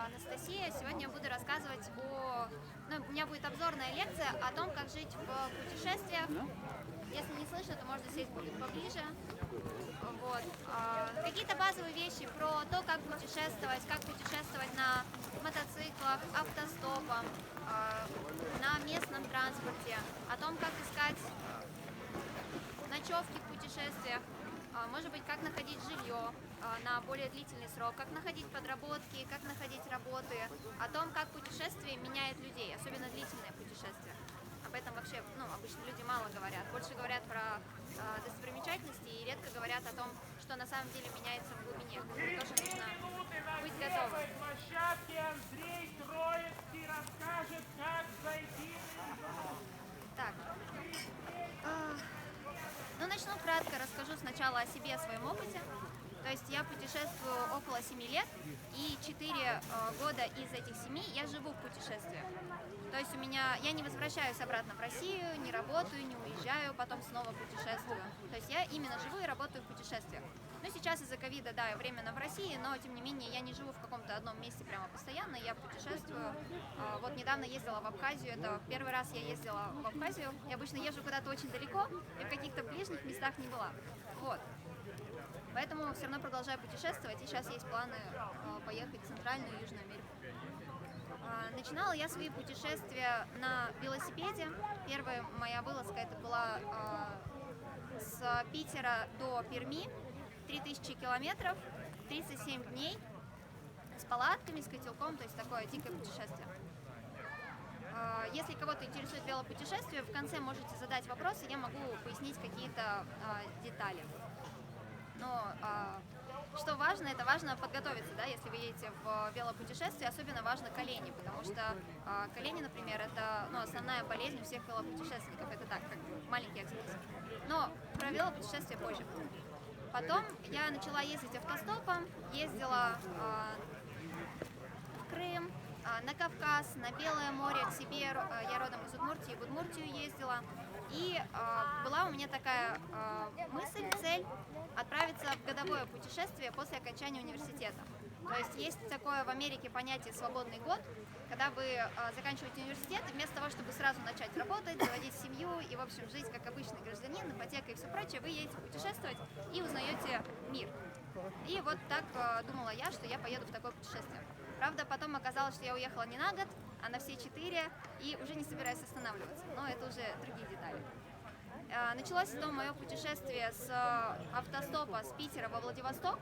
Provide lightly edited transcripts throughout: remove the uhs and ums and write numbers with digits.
Анастасия. Сегодня я буду рассказывать у меня будет обзорная лекция о том, как жить в путешествиях. Если не слышно, то можно сесть будет поближе. Вот. Какие-то базовые вещи про то, как путешествовать на мотоциклах, автостопом, на местном транспорте, о том, как искать ночевки в путешествиях, может быть, как находить жилье на более длительный срок, как находить подработки, как находить работы, о том, как путешествие меняет людей, особенно длительные путешествия. Об этом вообще, обычно люди мало говорят. Больше говорят про достопримечательности и редко говорят о том, что на самом деле меняется в глубине. Тоже нужно быть готовым. Андрей Троицкий расскажет, как зайти. Так. Начну кратко, расскажу сначала о себе, о своем опыте. То есть я путешествую около 7 лет, и 4 года из этих 7 я живу в путешествиях. То есть я не возвращаюсь обратно в Россию, не работаю, не уезжаю, потом снова путешествую. То есть я именно живу и работаю в путешествиях. Сейчас из-за ковида, да, я временно в России, но тем не менее я не живу в каком-то одном месте прямо постоянно, я путешествую. Вот недавно ездила в Абхазию, это первый раз я ездила в Абхазию. Я обычно езжу куда-то очень далеко, и в каких-то ближних местах не была. Вот. Поэтому все равно продолжаю путешествовать, и сейчас есть планы поехать в Центральную и Южную Америку. Начинала я свои путешествия на велосипеде. Первая моя вылазка это была с Питера до Перми, 3000 километров, 37 дней, с палатками, с котелком, то есть такое дикое путешествие. Если кого-то интересует велопутешествие, в конце можете задать вопросы, я могу пояснить какие-то детали. Но что важно, это важно подготовиться, да, если вы едете в велопутешествие, особенно важно колени, потому что колени, например, это основная болезнь у всех велопутешественников, это так, как маленький экскурс. Но про велопутешествие позже. Потом я начала ездить автостопом, ездила в Крым, на Кавказ, на Белое море, к себе, я родом из Удмуртии, в Удмуртию ездила. И была у меня такая мысль, цель отправиться в годовое путешествие после окончания университета. То есть такое в Америке понятие «свободный год», когда вы заканчиваете университет, и вместо того, чтобы сразу начать работать, заводить семью и, в общем, жить как обычный гражданин, ипотека и все прочее, вы едете путешествовать и узнаете мир. И вот так думала я, что я поеду в такое путешествие. Правда, потом оказалось, что я уехала не на год, а на все 4, и уже не собираюсь останавливаться. Но это уже другие детали. Началось то мое путешествие с автостопа с Питера во Владивосток.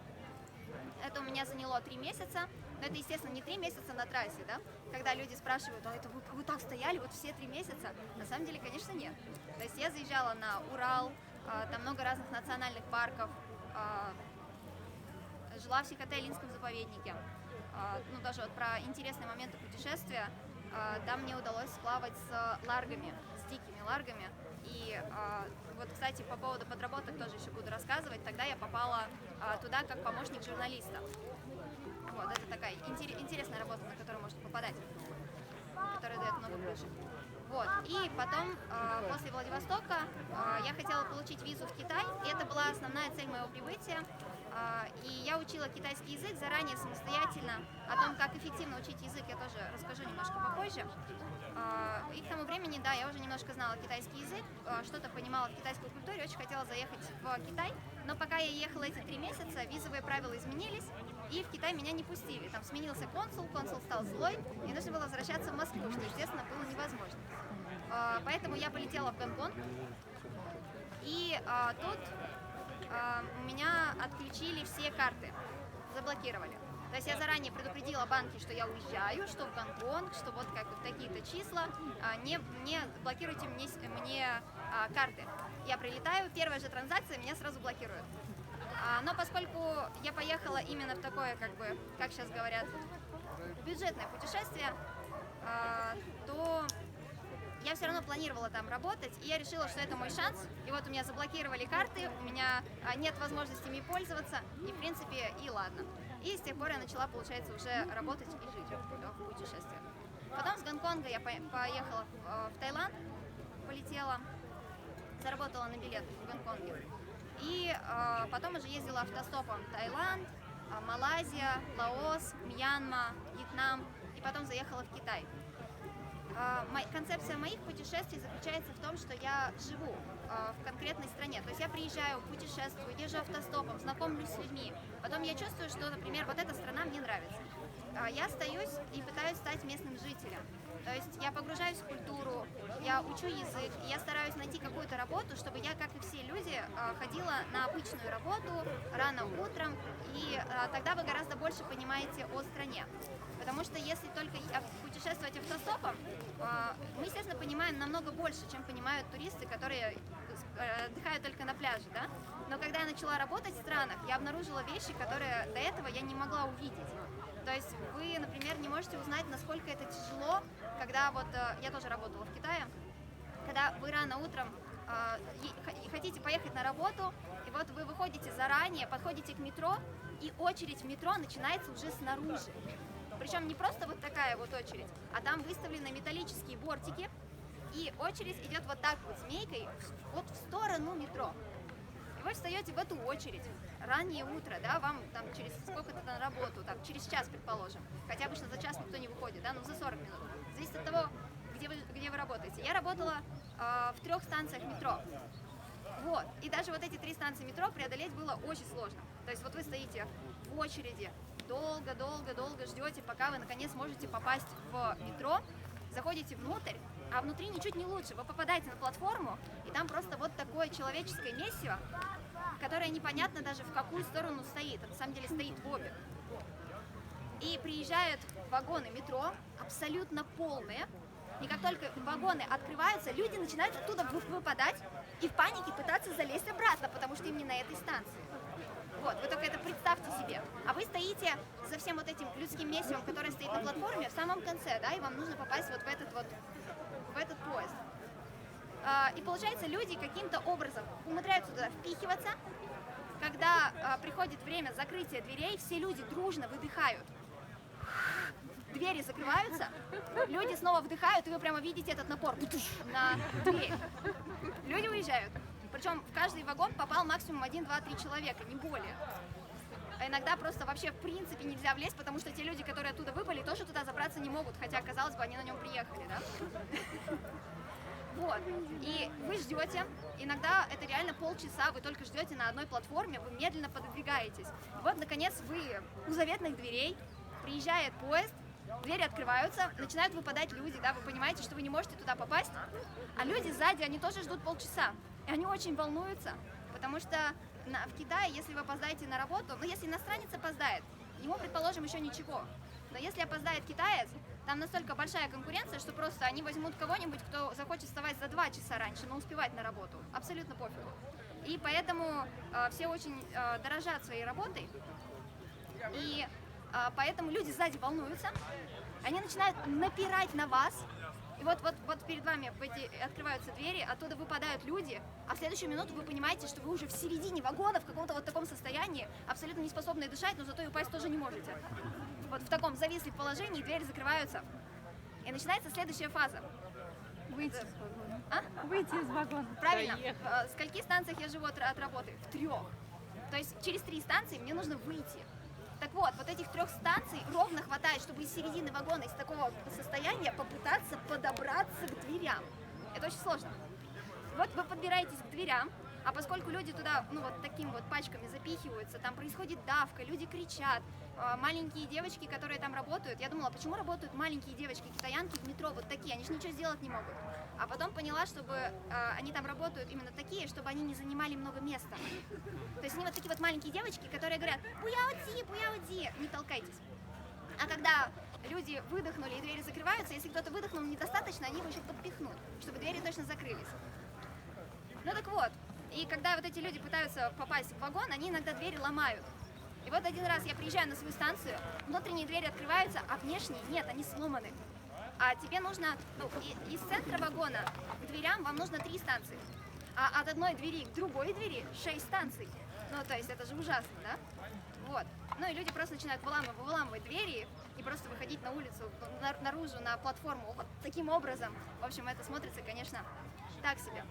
Это у меня заняло 3 месяца. Но это, естественно, не 3 месяца на трассе, да? Когда люди спрашивают, это вы так стояли вот все 3 месяца? На самом деле, конечно, нет. То есть я заезжала на Урал, там много разных национальных парков, жила в Сихотэ-Илинском заповеднике. Даже вот про интересные моменты путешествия, там мне удалось сплавать с ларгами, с дикими ларгами. И вот, кстати, по поводу подработок тоже еще буду рассказывать. Тогда я попала туда как помощник журналиста. Вот, это такая интересная работа, на которую можно попадать, которая дает много плюшек. Вот. И потом, после Владивостока, я хотела получить визу в Китай, и это была основная цель моего прибытия. И я учила китайский язык заранее, самостоятельно. О том, как эффективно учить язык, я тоже расскажу немножко попозже. И к тому времени, да, я уже немножко знала китайский язык, что-то понимала в китайской культуре, очень хотела заехать в Китай. Но пока я ехала эти 3 месяца, визовые правила изменились, и в Китай меня не пустили. Там сменился консул стал злой, и нужно было возвращаться в Москву, что, естественно, было невозможно. Поэтому я полетела в Гонконг, и тут у меня отключили все карты, заблокировали. То есть я заранее предупредила банки, что я уезжаю, что в Гонконг, что вот как вот такие-то числа, не блокируйте мне карты. Я прилетаю, первая же транзакция меня сразу блокируют. Но поскольку я поехала именно в такое, как сейчас говорят, бюджетное путешествие, то я все равно планировала там работать, и я решила, что это мой шанс. И вот у меня заблокировали карты, у меня нет возможности ими пользоваться, и в принципе, и ладно. И с тех пор я начала, получается, уже работать и жить в путешествиях. Потом с Гонконга я поехала в Таиланд, полетела, заработала на билет в Гонконге. И потом уже ездила автостопом в Таиланд, Малайзия, Лаос, Мьянма, Вьетнам и потом заехала в Китай. Концепция моих путешествий заключается в том, что я живу в конкретной стране. То есть я приезжаю, путешествую, езжу автостопом, знакомлюсь с людьми. Потом я чувствую, что, например, вот эта страна мне нравится. Я остаюсь и пытаюсь стать местным жителем. То есть я погружаюсь в культуру, я учу язык, и я стараюсь найти какую-то работу, чтобы я, как и все люди, ходила на обычную работу рано утром, и тогда вы гораздо больше понимаете о стране. Потому что если только путешествовать автостопом, мы, естественно, понимаем намного больше, чем понимают туристы, которые отдыхают только на пляже, да? Но когда я начала работать в странах, я обнаружила вещи, которые до этого я не могла увидеть. То есть вы, например, не можете узнать, насколько это тяжело, когда вот я тоже работала в Китае, когда вы рано утром хотите поехать на работу, и вот вы выходите заранее, подходите к метро, и очередь в метро начинается уже снаружи. Причем не просто вот такая вот очередь, а там выставлены металлические бортики, и очередь идет вот так вот змейкой вот в сторону метро. И вы встаете в эту очередь, раннее утро, да, вам там через сколько-то на работу, там через час, предположим, хотя обычно за час никто не выходит, да, ну за 40 минут, зависит от того, где вы работаете. Я работала в 3 станциях метро, вот, и даже вот эти 3 станции метро преодолеть было очень сложно. То есть вот вы стоите в очереди, долго ждете, пока вы наконец можете попасть в метро, заходите внутрь, а внутри ничуть не лучше. Вы попадаете на платформу, и там просто вот такое человеческое месиво, которое непонятно даже в какую сторону стоит. На самом деле стоит в обе. И приезжают вагоны метро, абсолютно полные. И как только вагоны открываются, люди начинают оттуда выпадать и в панике пытаться залезть обратно, потому что им не на этой станции. Вот, вы только это представьте себе. А вы стоите за всем вот этим людским месивом, которое стоит на платформе, в самом конце, да, и вам нужно попасть вот в этот поезд. И получается, люди каким-то образом умудряются туда впихиваться. Когда приходит время закрытия дверей, все люди дружно выдыхают. Двери закрываются, люди снова вдыхают, и вы прямо видите этот напор на дверь. Люди уезжают. Причем в каждый вагон попал максимум 1, 2, 3 человека, не более. А иногда просто вообще в принципе нельзя влезть, потому что те люди, которые оттуда выпали, тоже туда забраться не могут, хотя, казалось бы, они на нем приехали, да? Вот. И вы ждете, иногда это реально полчаса, вы только ждете на одной платформе, вы медленно подвигаетесь. Вот, наконец, вы у заветных дверей, приезжает поезд, двери открываются, начинают выпадать люди, да, вы понимаете, что вы не можете туда попасть, а люди сзади, они тоже ждут полчаса, и они очень волнуются, потому что в Китае, если вы опоздаете на работу, ну, если иностранец опоздает, ему, предположим, еще ничего, но если опоздает китаец, там настолько большая конкуренция, что просто они возьмут кого-нибудь, кто захочет вставать за 2 часа раньше, но успевать на работу, абсолютно пофигу. И поэтому все очень дорожат своей работой, и поэтому люди сзади волнуются, они начинают напирать на вас, и вот перед вами открываются двери, оттуда выпадают люди, а в следующую минуту вы понимаете, что вы уже в середине вагона, в каком-то вот таком состоянии, абсолютно не способны дышать, но зато и упасть тоже не можете. Вот в таком завислом положении двери закрываются, и начинается следующая фаза. Выйти из вагона. А? Выйти из вагона. Правильно. В скольких станциях я живу от работы? В 3. То есть через 3 станции мне нужно выйти. Так вот, вот этих 3 станций ровно хватает, чтобы из середины вагона, из такого состояния попытаться подобраться к дверям. Это очень сложно. Вот вы подбираетесь к дверям, а поскольку люди туда, ну вот такими вот пачками запихиваются, там происходит давка, люди кричат, маленькие девочки, которые там работают, я думала, почему работают маленькие девочки-китаянки в метро вот такие, они же ничего сделать не могут. А потом поняла, чтобы они там работают именно такие, чтобы они не занимали много места. То есть они вот такие вот маленькие девочки, которые говорят: пуяоди, не толкайтесь. А когда люди выдохнули и двери закрываются, если кто-то выдохнул недостаточно, они его еще подпихнут, чтобы двери точно закрылись. Ну так вот, и когда вот эти люди пытаются попасть в вагон, они иногда двери ломают. И вот один раз я приезжаю на свою станцию, внутренние двери открываются, а внешние нет, они сломаны. А тебе нужно, ну, из центра вагона к дверям вам нужно 3 станции, а от одной двери к другой двери 6 станций. Ну, то есть это же ужасно, да? Вот. Ну и люди просто начинают выламывать двери и просто выходить на улицу, наружу, на платформу вот таким образом. В общем, это смотрится, конечно, так себе.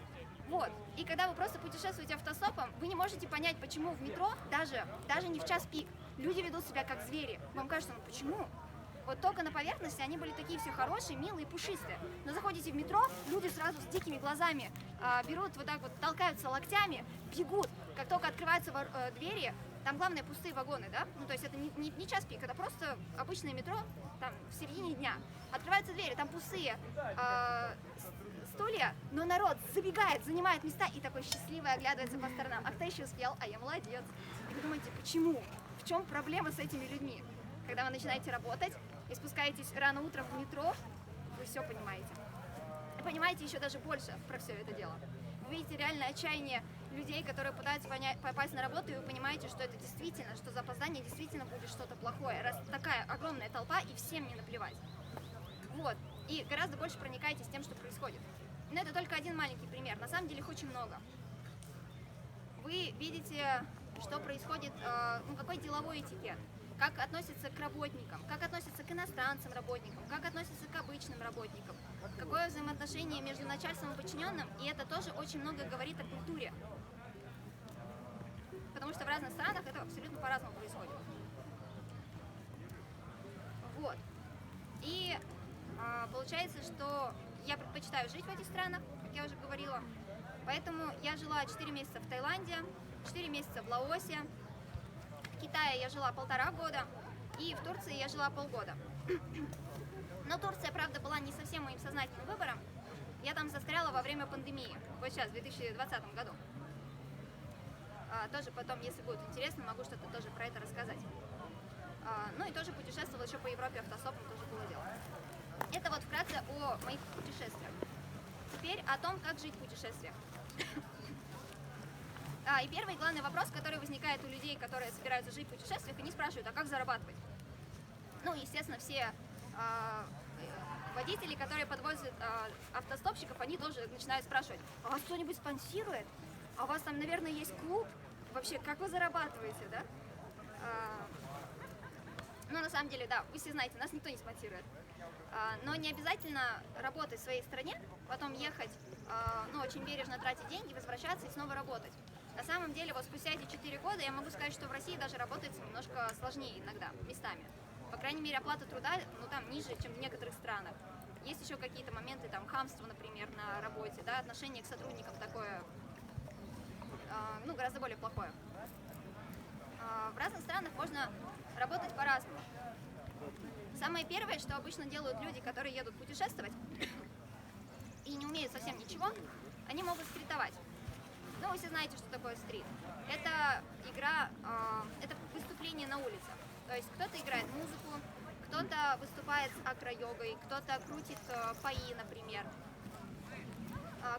Вот. И когда вы просто путешествуете автостопом, вы не можете понять, почему в метро, даже не в час пик, люди ведут себя как звери. Вам кажется, ну почему? Вот только на поверхности они были такие все хорошие, милые, пушистые. Но заходите в метро, люди сразу с дикими глазами берут вот так вот, толкаются локтями, бегут. Как только открываются двери, там главное пустые вагоны, да? Ну то есть это не час пик, это просто обычное метро, там в середине дня. Открываются двери, там пустые стулья, но народ забегает, занимает места и такой счастливый оглядывается по сторонам. А кто еще успел? А я молодец. И вы думаете, почему? В чем проблема с этими людьми? Когда вы начинаете работать и спускаетесь рано утром в метро, вы все понимаете. И понимаете еще даже больше про все это дело. Вы видите реальное отчаяние людей, которые пытаются попасть на работу, и вы понимаете, что это действительно, что за опоздание действительно будет что-то плохое, раз такая огромная толпа, и всем не наплевать. Вот. И гораздо больше проникаетесь тем, что происходит. Но это только один маленький пример. На самом деле их очень много. Вы видите, что происходит, какой деловой этикет, как относятся к работникам, как относятся к иностранцам работникам, как относятся к обычным работникам, какое взаимоотношение между начальством и подчиненным, и это тоже очень много говорит о культуре. Потому что в разных странах это абсолютно по-разному происходит. Вот. И получается, что я предпочитаю жить в этих странах, как я уже говорила. Поэтому я жила 4 месяца в Таиланде, 4 месяца в Лаосе. В Китае я жила 1,5 года, и в Турции я жила полгода. Но Турция, правда, была не совсем моим сознательным выбором. Я там застряла во время пандемии, вот сейчас, в 2020 году. Тоже потом, если будет интересно, могу что-то тоже про это рассказать. Ну и тоже путешествовала еще по Европе автостопом, тоже было дело. Это вот вкратце о моих путешествиях. Теперь о том, как жить в путешествиях. И первый главный вопрос, который возникает у людей, которые собираются жить в путешествиях, они спрашивают, а как зарабатывать? Ну, естественно, все водители, которые подвозят автостопщиков, они тоже начинают спрашивать, а вас кто-нибудь спонсирует? А у вас там, наверное, есть клуб? Вообще, как вы зарабатываете, да? Ну, на самом деле, да, вы все знаете, нас никто не спонсирует. Но не обязательно работать в своей стране, потом ехать, очень бережно тратить деньги, возвращаться и снова работать. На самом деле, вот спустя эти 4 года я могу сказать, что в России даже работается немножко сложнее иногда, местами. По крайней мере, оплата труда, там ниже, чем в некоторых странах. Есть еще какие-то моменты, там, хамство, например, на работе, да, отношение к сотрудникам такое, гораздо более плохое. В разных странах можно работать по-разному. Самое первое, что обычно делают люди, которые едут путешествовать и не умеют совсем ничего, они могут стритовать. Ну, вы все знаете, что такое стрит. Это игра, это выступление на улице. То есть кто-то играет музыку, кто-то выступает с акро-йогой, кто-то крутит паи, например.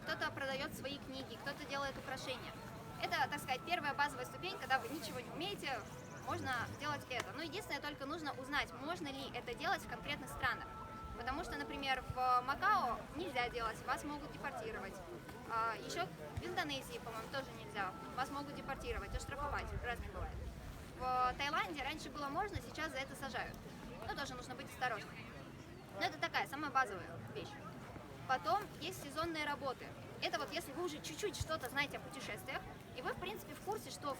Кто-то продает свои книги, кто-то делает украшения. Это, так сказать, первая базовая ступень, когда вы ничего не умеете, можно делать это. Но единственное, только нужно узнать, можно ли это делать в конкретных странах. Потому что, например, в Макао нельзя делать, вас могут депортировать. Еще в Индонезии, по-моему, тоже нельзя. Вас могут депортировать, оштрафовать, разные бывает. В Таиланде раньше было можно, сейчас за это сажают. Но тоже нужно быть осторожным. Но это такая, самая базовая вещь. Потом есть сезонные работы. Это вот если вы уже чуть-чуть что-то знаете о путешествиях, и вы, в принципе, в курсе, что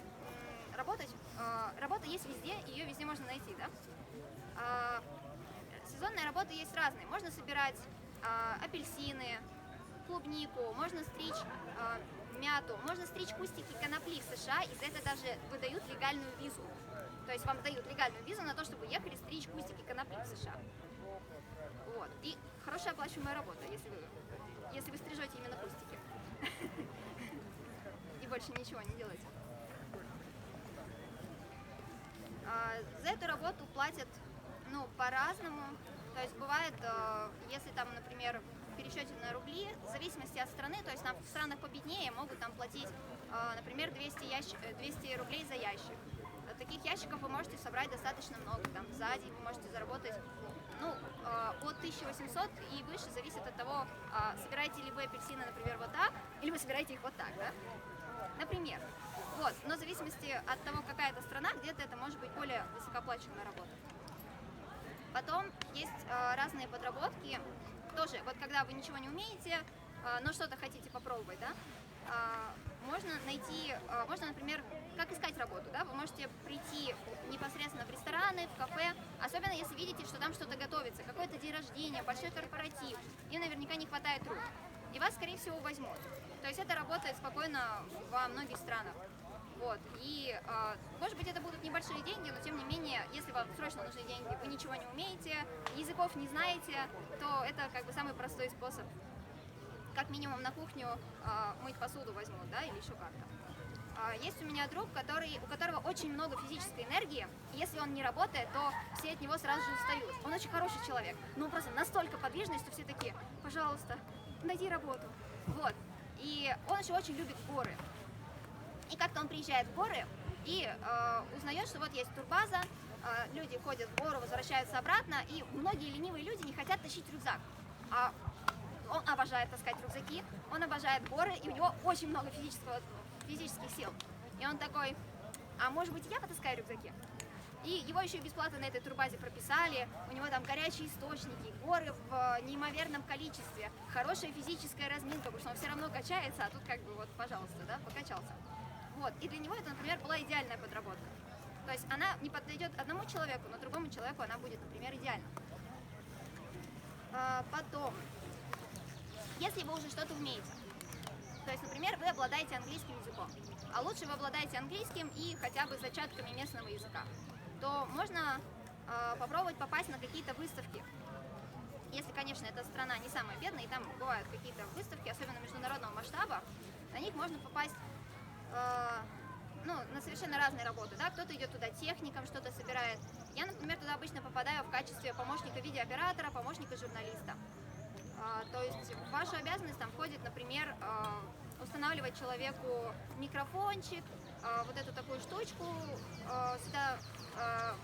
работа есть везде, ее везде можно найти, да? Сезонные работы есть разные. Можно собирать апельсины, клубнику, можно стричь мяту, можно стричь кустики конопли в США, и за это даже выдают легальную визу. То есть вам дают легальную визу на то, чтобы ехали стричь кустики конопли в США. Вот. И хорошая оплачиваемая работа, если вы стрижете именно кустики. И больше ничего не делаете. За эту работу платят, по-разному. То есть бывает, если там, например, в пересчете на рубли, в зависимости от страны, то есть в странах победнее могут там платить, например, 200 рублей за ящик. Таких ящиков вы можете собрать достаточно много. Там за день вы можете заработать от 1800 и выше, зависит от того, собираете ли вы апельсины, например, вот так, или вы собираете их вот так, да? Например. Вот. Но в зависимости от того, какая это страна, где-то это может быть более высокооплачиваемая работа. Потом есть разные подработки. Тоже, вот когда вы ничего не умеете, но что-то хотите попробовать, да? можно найти, можно, например, как искать работу, да, вы можете прийти непосредственно в рестораны, в кафе, особенно если видите, что там что-то готовится, какой-то день рождения, большой корпоратив, и наверняка не хватает рук, и вас, скорее всего, возьмут. То есть это работает спокойно во многих странах. Вот. И, может быть, это будут небольшие деньги, но тем не менее, если вам срочно нужны деньги, вы ничего не умеете, языков не знаете, то это как бы самый простой способ. Как минимум на кухню мыть посуду возьмут, да, или еще как-то. Есть у меня друг, у которого очень много физической энергии, и если он не работает, то все от него сразу же устают. Он очень хороший человек, но он просто настолько подвижный, что все такие: пожалуйста, найди работу. Вот. И он еще очень любит горы. И как-то он приезжает в горы и узнает, что вот есть турбаза, люди ходят в гору, возвращаются обратно, и многие ленивые люди не хотят тащить рюкзак. А он обожает таскать рюкзаки, он обожает горы, и у него очень много физических сил. И он такой: а может быть, я потаскаю рюкзаки? И его еще и бесплатно на этой турбазе прописали, у него там горячие источники, горы в неимоверном количестве, хорошая физическая разминка, потому что он все равно качается, а тут как бы вот, пожалуйста, да, покачался. Вот. И для него это, например, была идеальная подработка. То есть она не подойдет одному человеку, но другому человеку она будет, например, идеальна. Потом, если вы уже что-то умеете, то есть, например, вы обладаете английским языком, а лучше вы обладаете английским и хотя бы зачатками местного языка, то можно попробовать попасть на какие-то выставки. Если, конечно, эта страна не самая бедная, и там бывают какие-то выставки, особенно международного масштаба, на них можно попасть на совершенно разные работы, да, кто-то идет туда техником, что-то собирает. Я, например, туда обычно попадаю в качестве помощника видеооператора, помощника журналиста. То есть в вашу обязанность там входит, например, устанавливать человеку микрофончик, вот эту такую штучку, сюда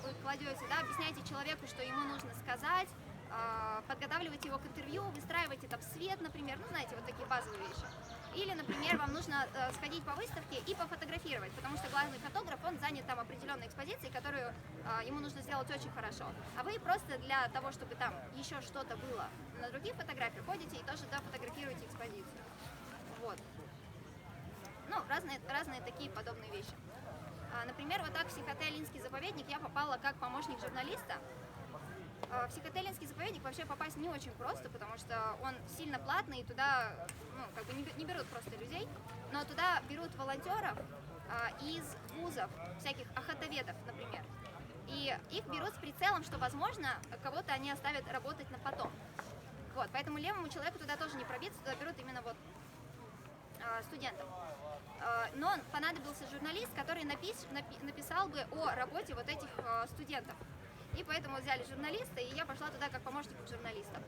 вы кладете, да, объясняете человеку, что ему нужно сказать, подготавливаете его к интервью, выстраиваете там свет, например, ну, знаете, вот такие базовые вещи. Или, например, вам нужно сходить по выставке и пофотографировать, потому что главный фотограф, он занят там определенной экспозицией, которую ему нужно сделать очень хорошо. А вы просто для того, чтобы там еще что-то было на других фотографиях, ходите и тоже, да, фотографируете экспозицию. Вот. Ну, разные такие подобные вещи. Например, вот так в Психотэ-Илинский заповедник я попала как помощник журналиста. В Психотэ-Илинский заповедник вообще попасть не очень просто, потому что он сильно платный, и туда как бы не берут просто людей, но туда берут волонтеров из вузов, всяких охотоведов, например. И их берут с прицелом, что, возможно, кого-то они оставят работать на потом. Вот, поэтому левому человеку туда тоже не пробиться, туда берут именно вот студентов. Но понадобился журналист, который написал бы о работе вот этих студентов. И поэтому взяли журналиста, и я пошла туда как помощник журналиста.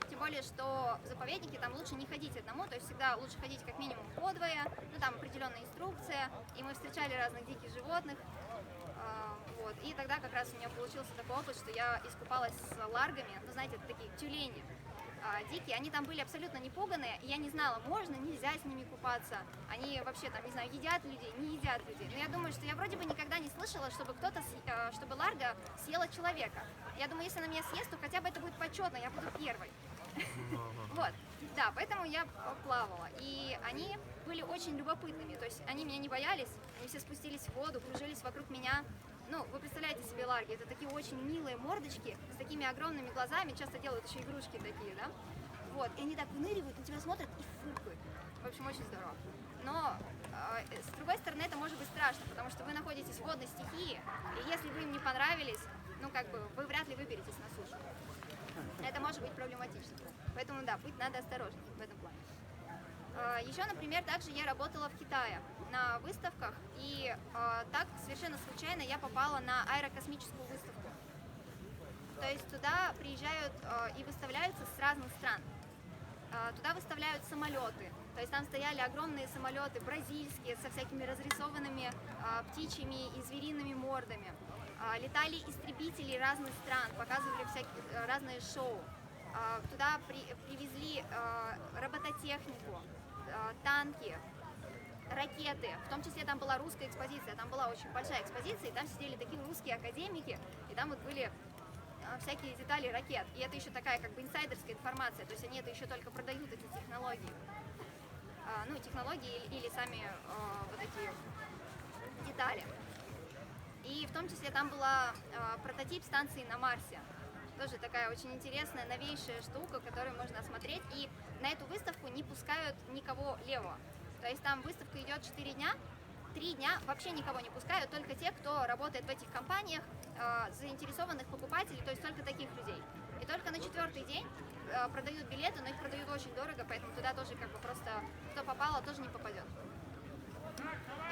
Тем более, что в заповеднике там лучше не ходить одному, то есть всегда лучше ходить как минимум подвое, ну там определенная инструкция, и мы встречали разных диких животных. Вот. И тогда как раз у меня получился такой опыт, что я искупалась с ларгами, ну знаете, это такие тюлени дикие, они там были абсолютно не пуганые, и я не знала, можно, нельзя с ними купаться, они вообще там, не знаю, едят людей, не едят людей, но я думаю, что я вроде бы никогда не слышала, чтобы чтобы ларга съела человека. Я думаю, если она меня съест, то хотя бы это будет почетно, я буду первой. Вот, да, поэтому я плавала, и они были очень любопытными, то есть они меня не боялись, они все спустились в воду, кружились вокруг меня. Ну, вы представляете себе ларги, это такие очень милые мордочки с такими огромными глазами, часто делают еще игрушки такие, да? Вот, и они так выныривают, на тебя смотрят и фыркают. В общем, очень здорово. Но, с другой стороны, это может быть страшно, потому что вы находитесь в водной стихии, и если вы им не понравились, ну, как бы, вы вряд ли выберетесь на сушу. Это может быть проблематично. Поэтому, да, быть надо осторожнее в этом плане. Еще, например, также я работала в Китае на выставках, и так совершенно случайно я попала на аэрокосмическую выставку. То есть туда приезжают и выставляются с разных стран. Туда выставляют самолеты, то есть там стояли огромные самолеты бразильские со всякими разрисованными птичьими и звериными мордами. Летали истребители разных стран, показывали всякие разные шоу. Туда привезли робототехнику, танки, ракеты, в том числе там была русская экспозиция, там была очень большая экспозиция, и там сидели такие русские академики, и там вот были всякие детали ракет, и это еще такая как бы инсайдерская информация, то есть они это еще только продают, эти технологии. ну, технологии или сами вот эти детали. И в том числе там была прототип станции на Марсе. Тоже такая очень интересная, новейшая штука, которую можно осмотреть. И на эту выставку не пускают никого левого. То есть там выставка идет 4 дня. 3 дня вообще никого не пускают, только те, кто работает в этих компаниях, заинтересованных покупателей, то есть только таких людей. И только на 4-й день продают билеты, но их продают очень дорого, поэтому туда тоже как бы просто кто попало, тоже не попадет.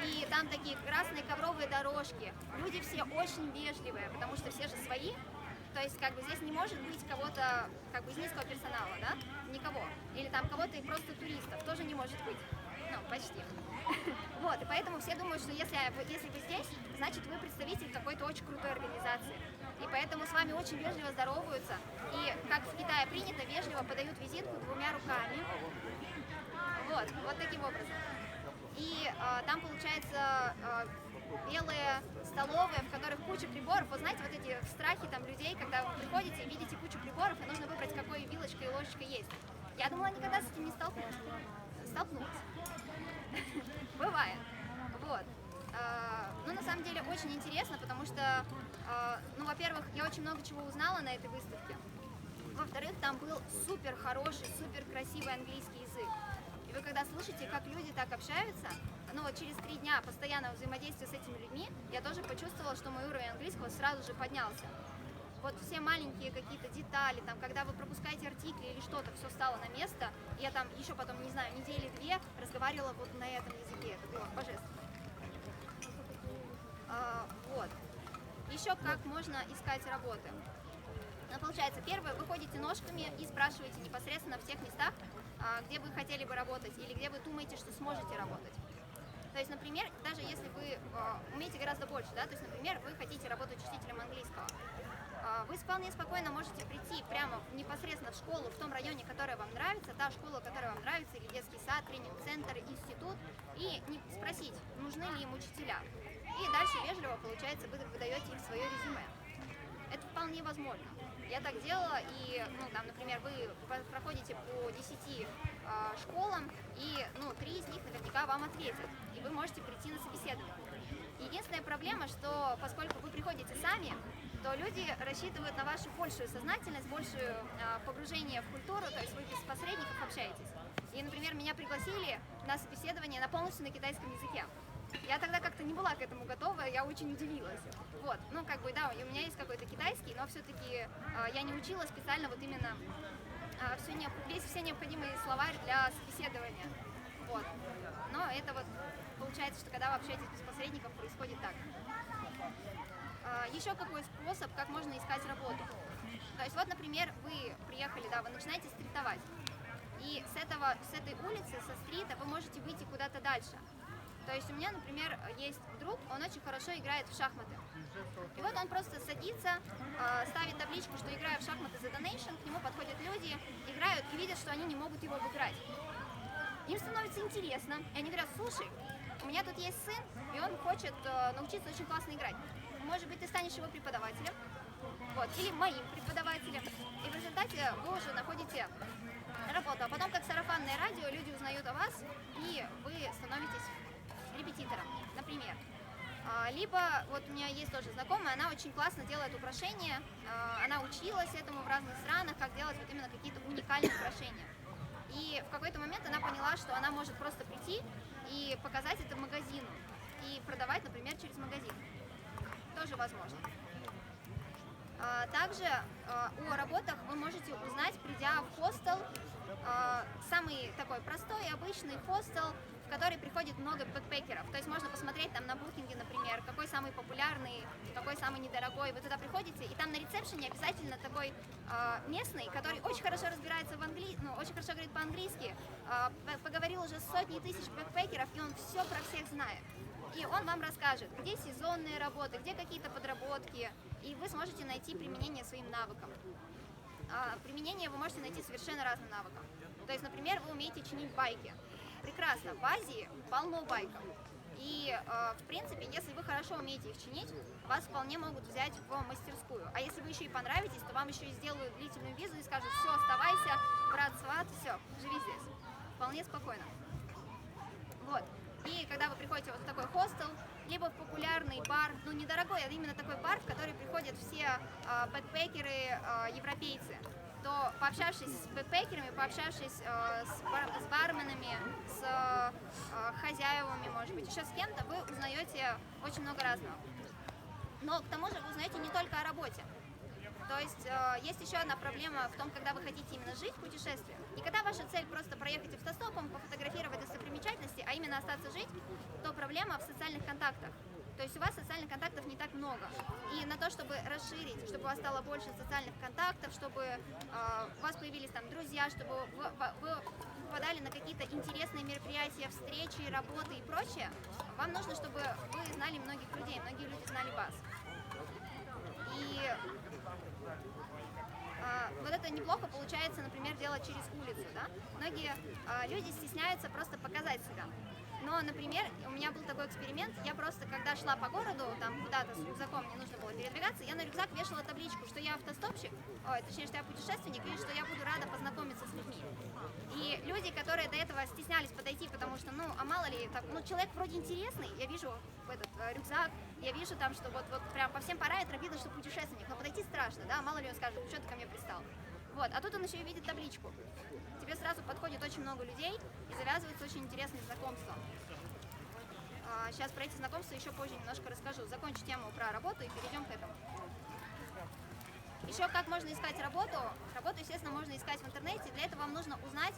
И там такие красные ковровые дорожки. Люди все очень вежливые, потому что все же свои. То есть как бы здесь не может быть кого-то как бы из низкого персонала, да? Никого. Или там кого-то и просто туристов. Тоже не может быть. Ну, почти. Вот, и поэтому все думают, что если вы здесь, значит вы представитель какой-то очень крутой организации. И поэтому с вами очень вежливо здороваются. И, как в Китае принято, вежливо подают визитку 2 руками. Вот таким образом. И там, получается, белые столовые, в которых куча приборов. Вот знаете, вот эти страхи там людей, когда вы приходите и видите кучу приборов, и нужно выбрать, какой вилочка и ложечка есть. Я думала, никогда с этим не столкнулась. Столкнулась. Бывает. Вот. Ну, на самом деле, очень интересно, потому что, ну, во-первых, я очень много чего узнала на этой выставке. Во-вторых, там был супер хороший, супер красивый английский язык. И вы когда слышите, как люди так общаются, ну вот через 3 дня постоянного взаимодействия с этими людьми, я тоже почувствовала, что мой уровень английского сразу же поднялся. Вот все маленькие какие-то детали, там, когда вы пропускаете артикли или что-то, все стало на место. Я там еще потом, не знаю, 2 недели разговаривала вот на этом языке. Это было божественно. Вот. Еще как можно искать работы. Ну, получается, первое, вы ходите ножками и спрашиваете непосредственно в тех местах, где вы хотели бы работать или где вы думаете, что сможете работать. То есть, например, даже если вы умеете гораздо больше, да, то есть, например, вы хотите работать учителем английского, вы вполне спокойно можете прийти прямо непосредственно в школу в том районе, которая вам нравится, та школа, которая вам нравится, или детский сад, тренинг-центр, институт, и спросить, нужны ли им учителя. И дальше вежливо, получается, вы выдаете им свое резюме. Это вполне возможно. Я так делала, и, ну, там, например, вы проходите по 10 школам, и, ну, 3 из них наверняка вам ответят, и вы можете прийти на собеседование. Единственная проблема, что поскольку вы приходите сами, то люди рассчитывают на вашу большую сознательность, большее погружение в культуру, то есть вы без посредников общаетесь. И, например, меня пригласили на собеседование полностью на китайском языке. Я тогда как-то не была к этому готова, я очень удивилась. Вот, ну как бы, да, у меня есть какой-то китайский, но все-таки я не учила специально вот именно все необходимые словарь для собеседования. Вот. Но это вот получается, что когда вы общаетесь без посредников, происходит так. Еще какой способ, как можно искать работу? То есть вот, например, вы приехали, да, вы начинаете стритовать. И с этой улицы, со стрита, вы можете выйти куда-то дальше. То есть у меня, например, есть друг, он очень хорошо играет в шахматы. И вот он просто садится, ставит табличку, что играю в шахматы за donation, к нему подходят люди, играют и видят, что они не могут его обыграть. Им становится интересно, и они говорят, слушай, у меня тут есть сын, и он хочет научиться очень классно играть. Может быть, ты станешь его преподавателем, вот, или моим преподавателем. И в результате вы уже находите работу. А потом, как сарафанное радио, люди узнают о вас, и вы становитесь репетитором, например. Либо, вот у меня есть тоже знакомая, она очень классно делает украшения, она училась этому в разных странах, как делать вот именно какие-то уникальные украшения. И в какой-то момент она поняла, что она может просто прийти и показать это магазину и продавать, например, через магазин. Тоже возможно. Также о работах вы можете узнать, придя в хостел, самый такой простой, обычный хостел, в который приходит много бэкпекеров. То есть можно посмотреть там на букинге, например, какой самый популярный, какой самый недорогой. Вы туда приходите, и там на ресепшене обязательно такой местный, который очень хорошо разбирается в английском, ну, очень хорошо говорит по-английски, поговорил уже с сотней тысяч бэкпекеров, и он все про всех знает. И он вам расскажет, где сезонные работы, где какие-то подработки, и вы сможете найти применение своим навыкам. Применение вы можете найти совершенно разным навыкам. То есть, например, вы умеете чинить байки. Прекрасно, в Азии полно байков. И, в принципе, если вы хорошо умеете их чинить, вас вполне могут взять в мастерскую. А если вы еще и понравитесь, то вам еще и сделают длительную визу и скажут, все, оставайся, брат, сват, все, живи здесь. Вполне спокойно. Вот. И когда вы приходите вот в такой хостел, либо в популярный бар, ну недорогой, а именно такой бар, в который приходят все бэкпекеры, европейцы, то пообщавшись с бэкпекерами, пообщавшись с барменами, с хозяевами, может быть, еще с кем-то, вы узнаете очень много разного. Но к тому же вы узнаете не только о работе. То есть есть еще одна проблема в том, когда вы хотите именно жить в путешествии. И когда ваша цель просто проехать автостопом, пофотографировать достопримечательности, а именно остаться жить, то проблема в социальных контактах. То есть у вас социальных контактов не так много. И на то, чтобы расширить, чтобы у вас стало больше социальных контактов, чтобы у вас появились там друзья, чтобы вы попадали на какие-то интересные мероприятия, встречи, работы и прочее, вам нужно, чтобы вы знали многих людей, многие люди знали вас. И вот это неплохо получается, например, делать через улицу, да? Многие люди стесняются просто показать себя. Но, например, у меня был такой эксперимент, я просто, когда шла по городу, там куда-то с рюкзаком, мне нужно было передвигаться, я на рюкзак вешала табличку, что я автостопщик, точнее, что я путешественник, и что я буду рада познакомиться с людьми. И люди, которые до этого стеснялись подойти, потому что, ну, а мало ли, так, ну, человек вроде интересный, я вижу этот рюкзак, я вижу там, что вот прям по всем параметрам видно, что путешественник, но подойти страшно, да, мало ли он скажет, что ты ко мне пристал. Вот, а тут он еще и видит табличку. Тебе сразу подходит очень много людей и завязываются очень интересные знакомства. Сейчас про эти знакомства еще позже немножко расскажу. Закончу тему про работу и перейдем к этому. Еще как можно искать работу. Работу, естественно, можно искать в интернете. Для этого вам нужно узнать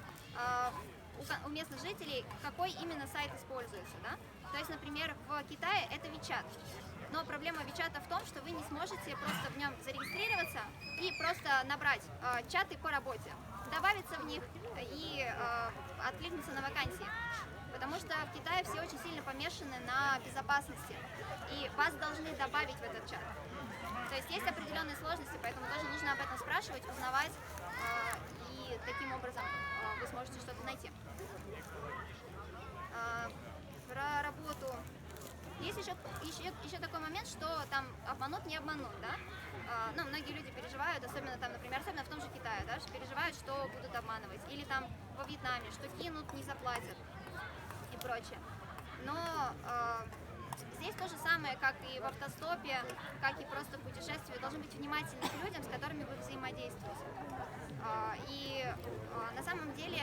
у местных жителей, какой именно сайт используется. Да? То есть, например, в Китае это WeChat. Но проблема WeChat в том, что вы не сможете просто в нем зарегистрироваться и просто набрать чаты по работе, добавиться в них и откликнуться на вакансии. Потому что в Китае все очень сильно помешаны на безопасности, и вас должны добавить в этот чат. То есть есть определенные сложности, поэтому тоже нужно об этом спрашивать, узнавать, и таким образом вы сможете что-то найти. Про работу. Есть еще такой момент, что там обманут, не обманут, да? Ну, многие люди переживают, особенно там, например, особенно в том же Китае, да, что переживают, что будут обманывать. Или там во Вьетнаме, что кинут, не заплатят и прочее. Но здесь то же самое, как и в автостопе, как и просто в путешествии. Вы должны быть внимательны к людям, с которыми вы взаимодействуете. И на самом деле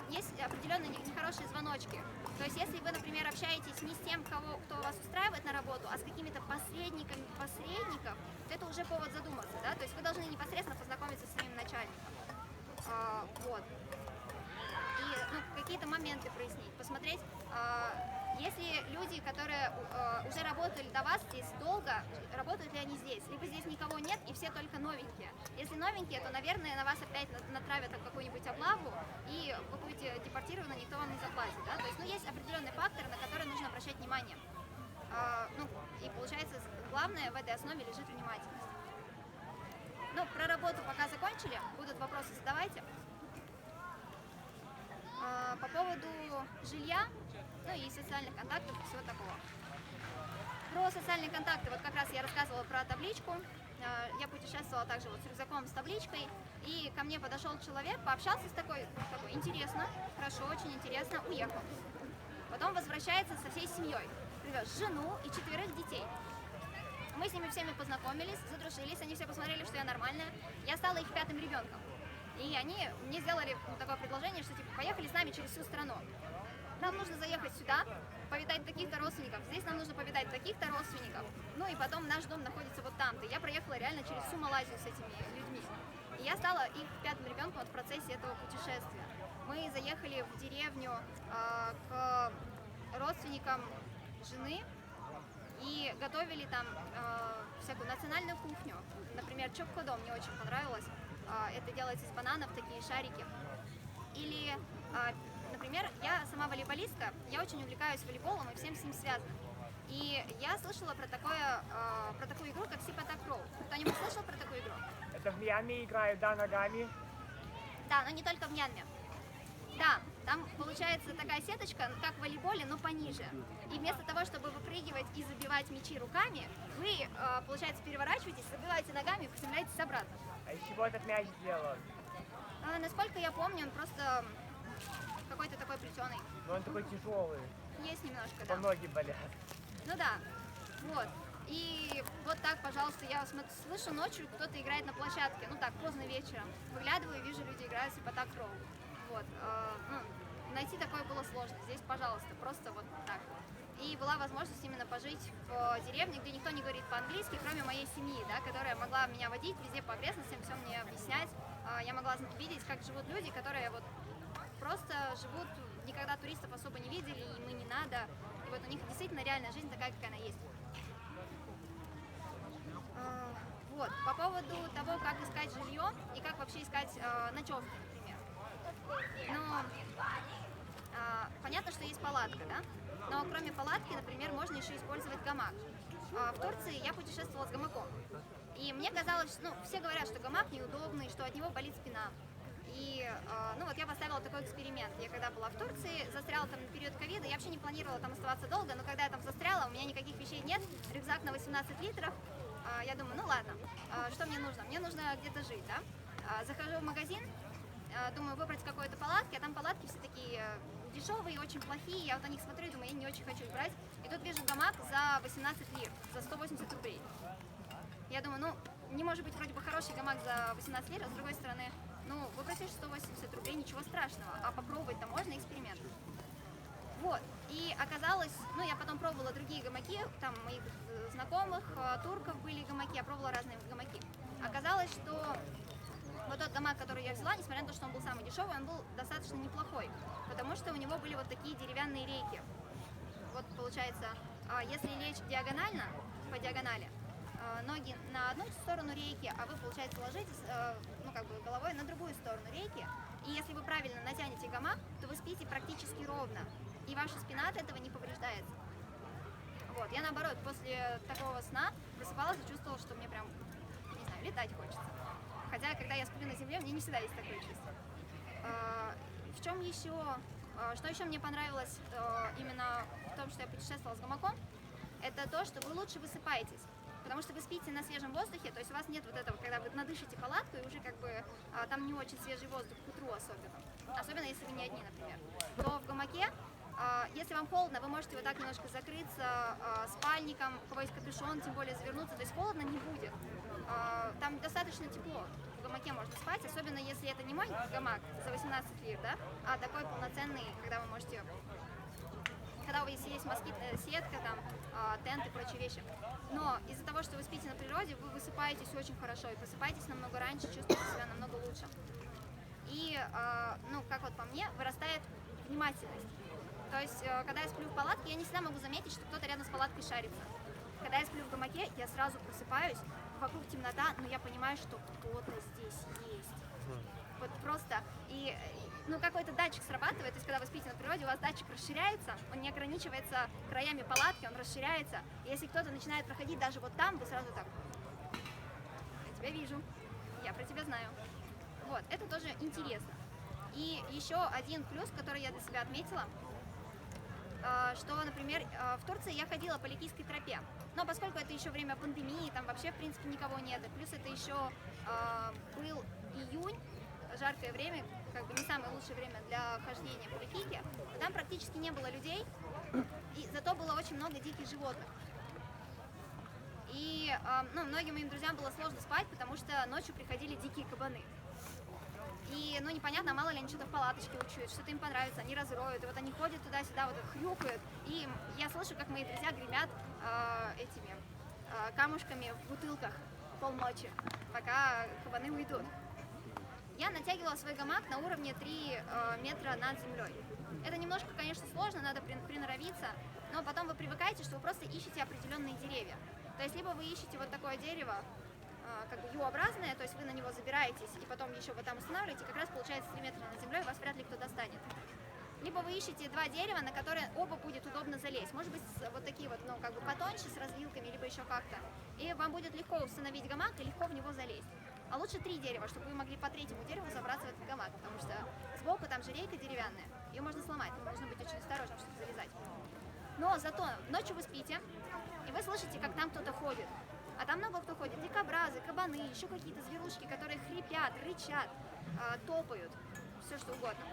есть определенные нехорошие звоночки. То есть если вы, например, общаетесь не с тем, кто вас устраивает на работу, а с какими-то посредниками посредников, то это уже повод задуматься, да? То есть вы должны непосредственно познакомиться с своим начальником. Вот. И какие-то моменты прояснить, посмотреть, если люди, которые уже работали до вас здесь долго, работают ли они здесь, либо здесь никого нет и все только новенькие. Если новенькие, то, наверное, на вас опять натравят какую-нибудь облаву, и вы будете депортированы, никто вам не заплатит. Да? То есть, есть определенные факторы, на которые нужно обращать внимание. И получается, главное в этой основе лежит внимательность. Про работу пока закончили, будут вопросы, задавайте. По поводу жилья, и социальных контактов, и всего такого. Про социальные контакты, вот как раз я рассказывала про табличку. Я путешествовала также вот с рюкзаком с табличкой, и ко мне подошел человек, пообщался с такой интересно, хорошо, очень интересно, уехал. Потом возвращается со всей семьей, привез жену и 4 детей. Мы с ними всеми познакомились, задружились, они все посмотрели, что я нормальная. Я стала их 5-м ребенком. И они мне сделали такое предложение, что типа поехали с нами через всю страну. Нам нужно заехать сюда, повидать таких-то родственников, здесь нам нужно повидать таких-то родственников, и потом наш дом находится вот там-то. Я проехала реально через всю Малайзию с этими людьми. И я стала их 5-м ребенком в процессе этого путешествия. Мы заехали в деревню к родственникам жены и готовили там всякую национальную кухню. Например, чопкодо мне очень понравилось. Это делается из бананов, такие шарики. Или, например, я сама волейболистка, я очень увлекаюсь волейболом и всем с ним связанным. И я слышала про такую игру, как Сипатакроу. Кто-нибудь слышал про такую игру? Это в Мьянме играют, да, ногами? Да, но не только в Мьянме. Да, там получается такая сеточка, как в волейболе, но пониже. И вместо того, чтобы выпрыгивать и забивать мячи руками, вы, получается, переворачиваетесь, забиваете ногами и приземляетесь обратно. А из чего этот мяч сделан? Насколько я помню, он просто какой-то такой плетеный. Но он такой тяжелый, Есть немножко, по да. ноги болят. Ну да, вот. И вот так, пожалуйста, я слышу ночью, кто-то играет на площадке, ну так, поздно вечером. Выглядываю, вижу, люди играют Сипатак Роу. Вот. Ну, найти такое было сложно. Здесь, пожалуйста, просто вот так. И была возможность именно пожить в деревне, где никто не говорит по-английски, кроме моей семьи, да, которая могла меня водить везде по окрестностям, все мне объяснять. Я могла видеть, как живут люди, которые вот просто живут, никогда туристов особо не видели, им и не надо. И вот у них действительно реальная жизнь такая, какая она есть. Вот, по поводу того, как искать жилье и как вообще искать ночевки, например. Ну, понятно, что есть палатка, да? Но кроме палатки, например, можно еще использовать гамак. В Турции я путешествовала с гамаком. И мне казалось, ну, все говорят, что гамак неудобный, что от него болит спина. И, ну, вот я поставила такой эксперимент. Я когда была в Турции, застряла там на период ковида, я вообще не планировала там оставаться долго, но когда я там застряла, у меня никаких вещей нет, рюкзак на 18 литров. Я думаю, ну ладно, что мне нужно? Мне нужно где-то жить, да? Захожу в магазин, думаю выбрать какой-то палатки, а там палатки все такие дешевые, очень плохие. Я вот на них смотрю и думаю, я не очень хочу их брать. И тут вижу гамак за 18 лир, за 180 рублей. Я думаю, ну, не может быть вроде бы хороший гамак за 18 лир, а с другой стороны, ну, выплатишь 180 рублей, ничего страшного, а попробовать-то можно, эксперимент. Вот, и оказалось, ну, я потом пробовала другие гамаки, там моих знакомых, турков были гамаки, я пробовала разные гамаки. Оказалось, что вот тот гамак, который я взяла, несмотря на то, что он был самый дешевый, он был достаточно неплохой, потому что у него были вот такие деревянные рейки. Вот получается, если лечь диагонально, по диагонали, ноги на одну сторону рейки, а вы, получается, ложитесь, ну, как бы головой на другую сторону рейки, и если вы правильно натянете гамак, то вы спите практически ровно, и ваша спина от этого не повреждается. Вот, я наоборот, после такого сна просыпалась и чувствовала, что мне прям, не знаю, летать хочется. Хотя, когда я сплю на земле, мне не всегда есть такое чувство. В чем еще, что еще мне понравилось именно в том, что я путешествовала с гамаком, это то, что вы лучше высыпаетесь. Потому что вы спите на свежем воздухе, то есть у вас нет вот этого, когда вы надышите палатку, и уже как бы там не очень свежий воздух к утру особенно. Особенно если вы не одни, например. То в гамаке, если вам холодно, вы можете вот так немножко закрыться спальником, у кого есть капюшон, тем более завернуться, то есть холодно не будет. Там достаточно тепло, в гамаке можно спать, особенно если это не мой гамак за 18 лир, да, а такой полноценный, когда вы можете, когда у вас есть сетка, там, тент и прочие вещи. Но из-за того, что вы спите на природе, вы высыпаетесь очень хорошо и просыпаетесь намного раньше, чувствуете себя намного лучше. И, ну, как вот по мне, вырастает внимательность. То есть, когда я сплю в палатке, я не всегда могу заметить, что кто-то рядом с палаткой шарится. Когда я сплю в гамаке, я сразу просыпаюсь, вокруг темнота, но я понимаю, что кто-то здесь есть. Вот просто. И, ну, какой-то датчик срабатывает, то есть, когда вы спите на природе, у вас датчик расширяется, он не ограничивается краями палатки, он расширяется. И если кто-то начинает проходить даже вот там, вы сразу так: я тебя вижу, я про тебя знаю. Вот, это тоже интересно. И еще один плюс, который я для себя отметила, что, например, в Турции я ходила по Ликийской тропе, но поскольку это еще время пандемии, там вообще, в принципе, никого нет, и плюс это еще был июнь, жаркое время, как бы не самое лучшее время для хождения по Ликийке, там практически не было людей, и зато было очень много диких животных. И, ну, многим моим друзьям было сложно спать, потому что ночью приходили дикие кабаны. И, ну, непонятно, мало ли они что-то в палаточке учуют, что-то им понравится, они разроют, и вот они ходят туда-сюда, вот хрюкают, и я слышу, как мои друзья гремят этими камушками в бутылках полночи, пока кабаны уйдут. Я натягивала свой гамак на уровне 3 метра над землей. Это немножко, конечно, сложно, надо приноровиться, но потом вы привыкаете, что вы просто ищете определенные деревья. То есть либо вы ищете вот такое дерево, как бы U-образное, то есть вы на него забираетесь и потом еще вот там устанавливаете, как раз получается 3 метра над землей, вас вряд ли кто достанет. Либо вы ищете два дерева, на которые оба будет удобно залезть. Может быть, вот такие вот, ну, как бы потоньше, с развилками, либо еще как-то. И вам будет легко установить гамак и легко в него залезть. А лучше 3 дерева, чтобы вы могли по 3-му дереву забраться в этот гамак, потому что сбоку там же рейка деревянная, ее можно сломать, нужно быть очень осторожным, чтобы залезать. Но зато ночью вы спите, и вы слышите, как там кто-то ходит. А там много кто ходит, дикобразы, кабаны, еще какие-то зверушки, которые хрипят, рычат, топают, все что угодно.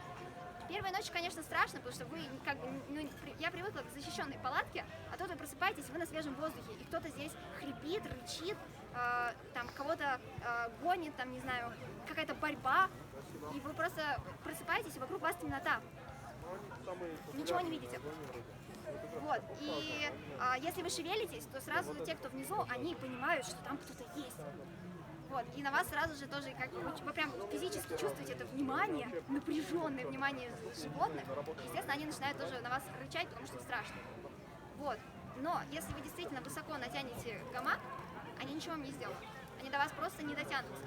Первые ночи, конечно, страшно, потому что вы как бы, ну, я привыкла к защищенной палатке, а тут вы просыпаетесь, вы на свежем воздухе, и кто-то здесь хрипит, рычит, там кого-то гонит, там, не знаю, какая-то борьба, и вы просто просыпаетесь, и вокруг вас темнота. Ничего не видите. Вот, и если вы шевелитесь, то сразу те, кто внизу, они понимают, что там кто-то есть. Вот, и на вас сразу же тоже, как вы прям физически чувствуете это внимание, напряженное внимание животных. Естественно, они начинают тоже на вас рычать, потому что им страшно. Вот, но если вы действительно высоко натянете гамак, они ничего вам не сделают. Они до вас просто не дотянутся.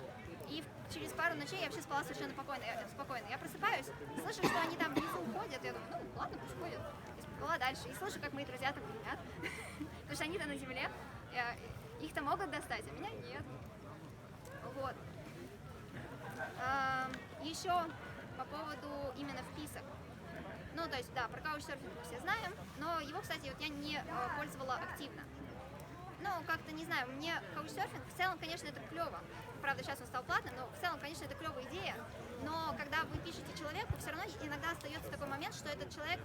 И через пару ночей я вообще спала совершенно спокойно. Я просыпаюсь, слышу, что они там внизу уходят, я думаю, ну ладно, пусть ходят. И поплыла дальше. И слышу, как мои друзья там гремят, потому что они-то на земле, их-то могут достать, а меня нет. Вот. Еще по поводу именно вписок. Ну, то есть, да, про каучсерфинг мы все знаем, но его, кстати, вот я не пользовала активно. Ну, как-то, не знаю, мне каучсерфинг, в целом, конечно, это клево. Правда, сейчас он стал платным, но в целом, конечно, это клевая идея. Но когда вы пишете человеку, все равно иногда остается такой момент, что этот человек,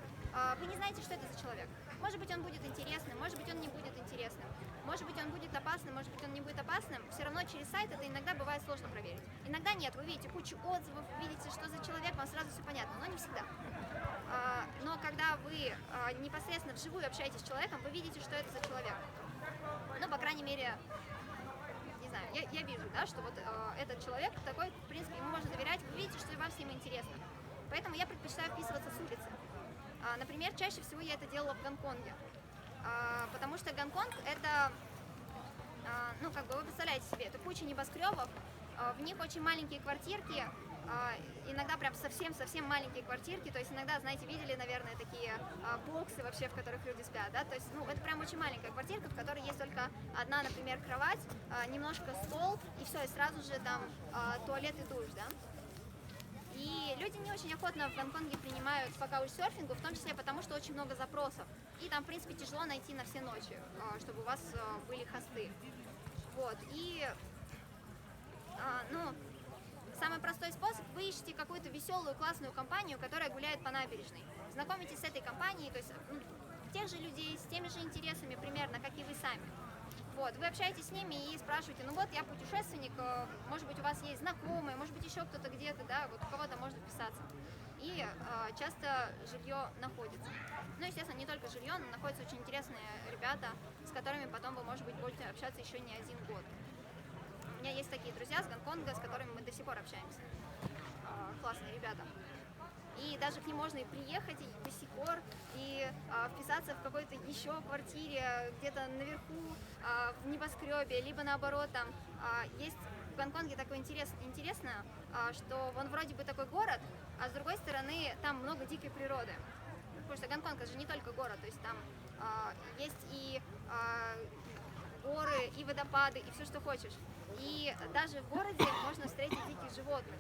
вы не знаете, что это за человек. Может быть, он будет интересным, может быть, он не будет интересным. Может быть, он будет опасным, может быть, он не будет опасным. Все равно через сайт это иногда бывает сложно проверить. Иногда нет, вы видите кучу отзывов, видите, что за человек, вам сразу все понятно, но не всегда. Но когда вы непосредственно вживую общаетесь с человеком, вы видите, что это за человек. Ну, по крайней мере, не знаю, я вижу, да, что вот этот человек такой, в принципе, ему можно доверять, вы видите, что вам с ним интересно. Поэтому я предпочитаю вписываться с улицы. Например, чаще всего я это делала в Гонконге. Потому что Гонконг это, ну, как бы вы представляете себе, это куча небоскребов, в них очень маленькие квартирки, иногда прям совсем-совсем маленькие квартирки, то есть иногда, знаете, видели, наверное, такие боксы вообще, в которых люди спят, да, то есть, ну, это прям очень маленькая квартирка, в которой есть только одна, например, кровать, немножко стол, и все, и сразу же там туалет и душ, да. И люди не очень охотно в Гонконге принимают по каучсерфингу, в том числе потому, что очень много запросов. И там, в принципе, тяжело найти на все ночи, чтобы у вас были хосты. Вот, и, ну, самый простой способ, вы ищете какую-то веселую, классную компанию, которая гуляет по набережной. Знакомитесь с этой компанией, то есть тех же людей, с теми же интересами примерно, как и вы сами. Вот, вы общаетесь с ними и спрашиваете, ну вот, я путешественник, может быть, у вас есть знакомые, может быть, еще кто-то где-то, да, вот у кого-то можно вписаться. И часто жилье находится. Ну, естественно, не только жилье, но находятся очень интересные ребята, с которыми потом вы, может быть, будете общаться еще не один год. У меня есть такие друзья с Гонконга, с которыми мы до сих пор общаемся. Классные ребята. И даже к ним можно и приехать и до сих пор, и вписаться в какой-то еще квартире, где-то наверху, в небоскребе, либо наоборот, там есть в Гонконге такое интересное, что он вроде бы такой город, а с другой стороны там много дикой природы. Потому что Гонконг это же не только город, то есть там есть и горы, и водопады, и все, что хочешь. И даже в городе можно встретить диких животных.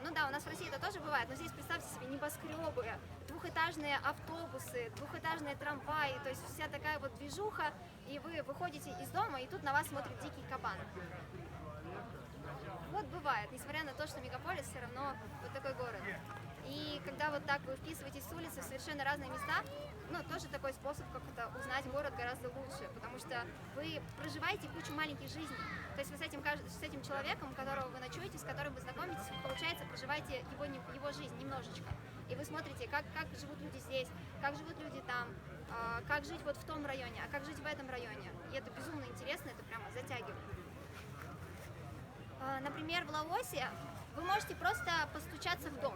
Ну да, у нас в России это тоже бывает, но здесь представьте себе небоскребы, двухэтажные автобусы, двухэтажные трамваи, то есть вся такая вот движуха, и вы выходите из дома, и тут на вас смотрит дикий кабан. Вот бывает, несмотря на то, что мегаполис все равно вот такой город. И когда вот так вы вписываетесь с улицы в совершенно разные места, ну, тоже такой способ как-то узнать город гораздо лучше, потому что вы проживаете кучу маленьких жизней. То есть вы с этим человеком, которого вы ночуете, с которым вы знакомитесь, получается, проживаете его жизнь немножечко. И вы смотрите, как живут люди здесь, как живут люди там, как жить вот в том районе, а как жить в этом районе. И это безумно интересно, это прямо затягивает. Например, в Лаосе вы можете просто постучаться в дом.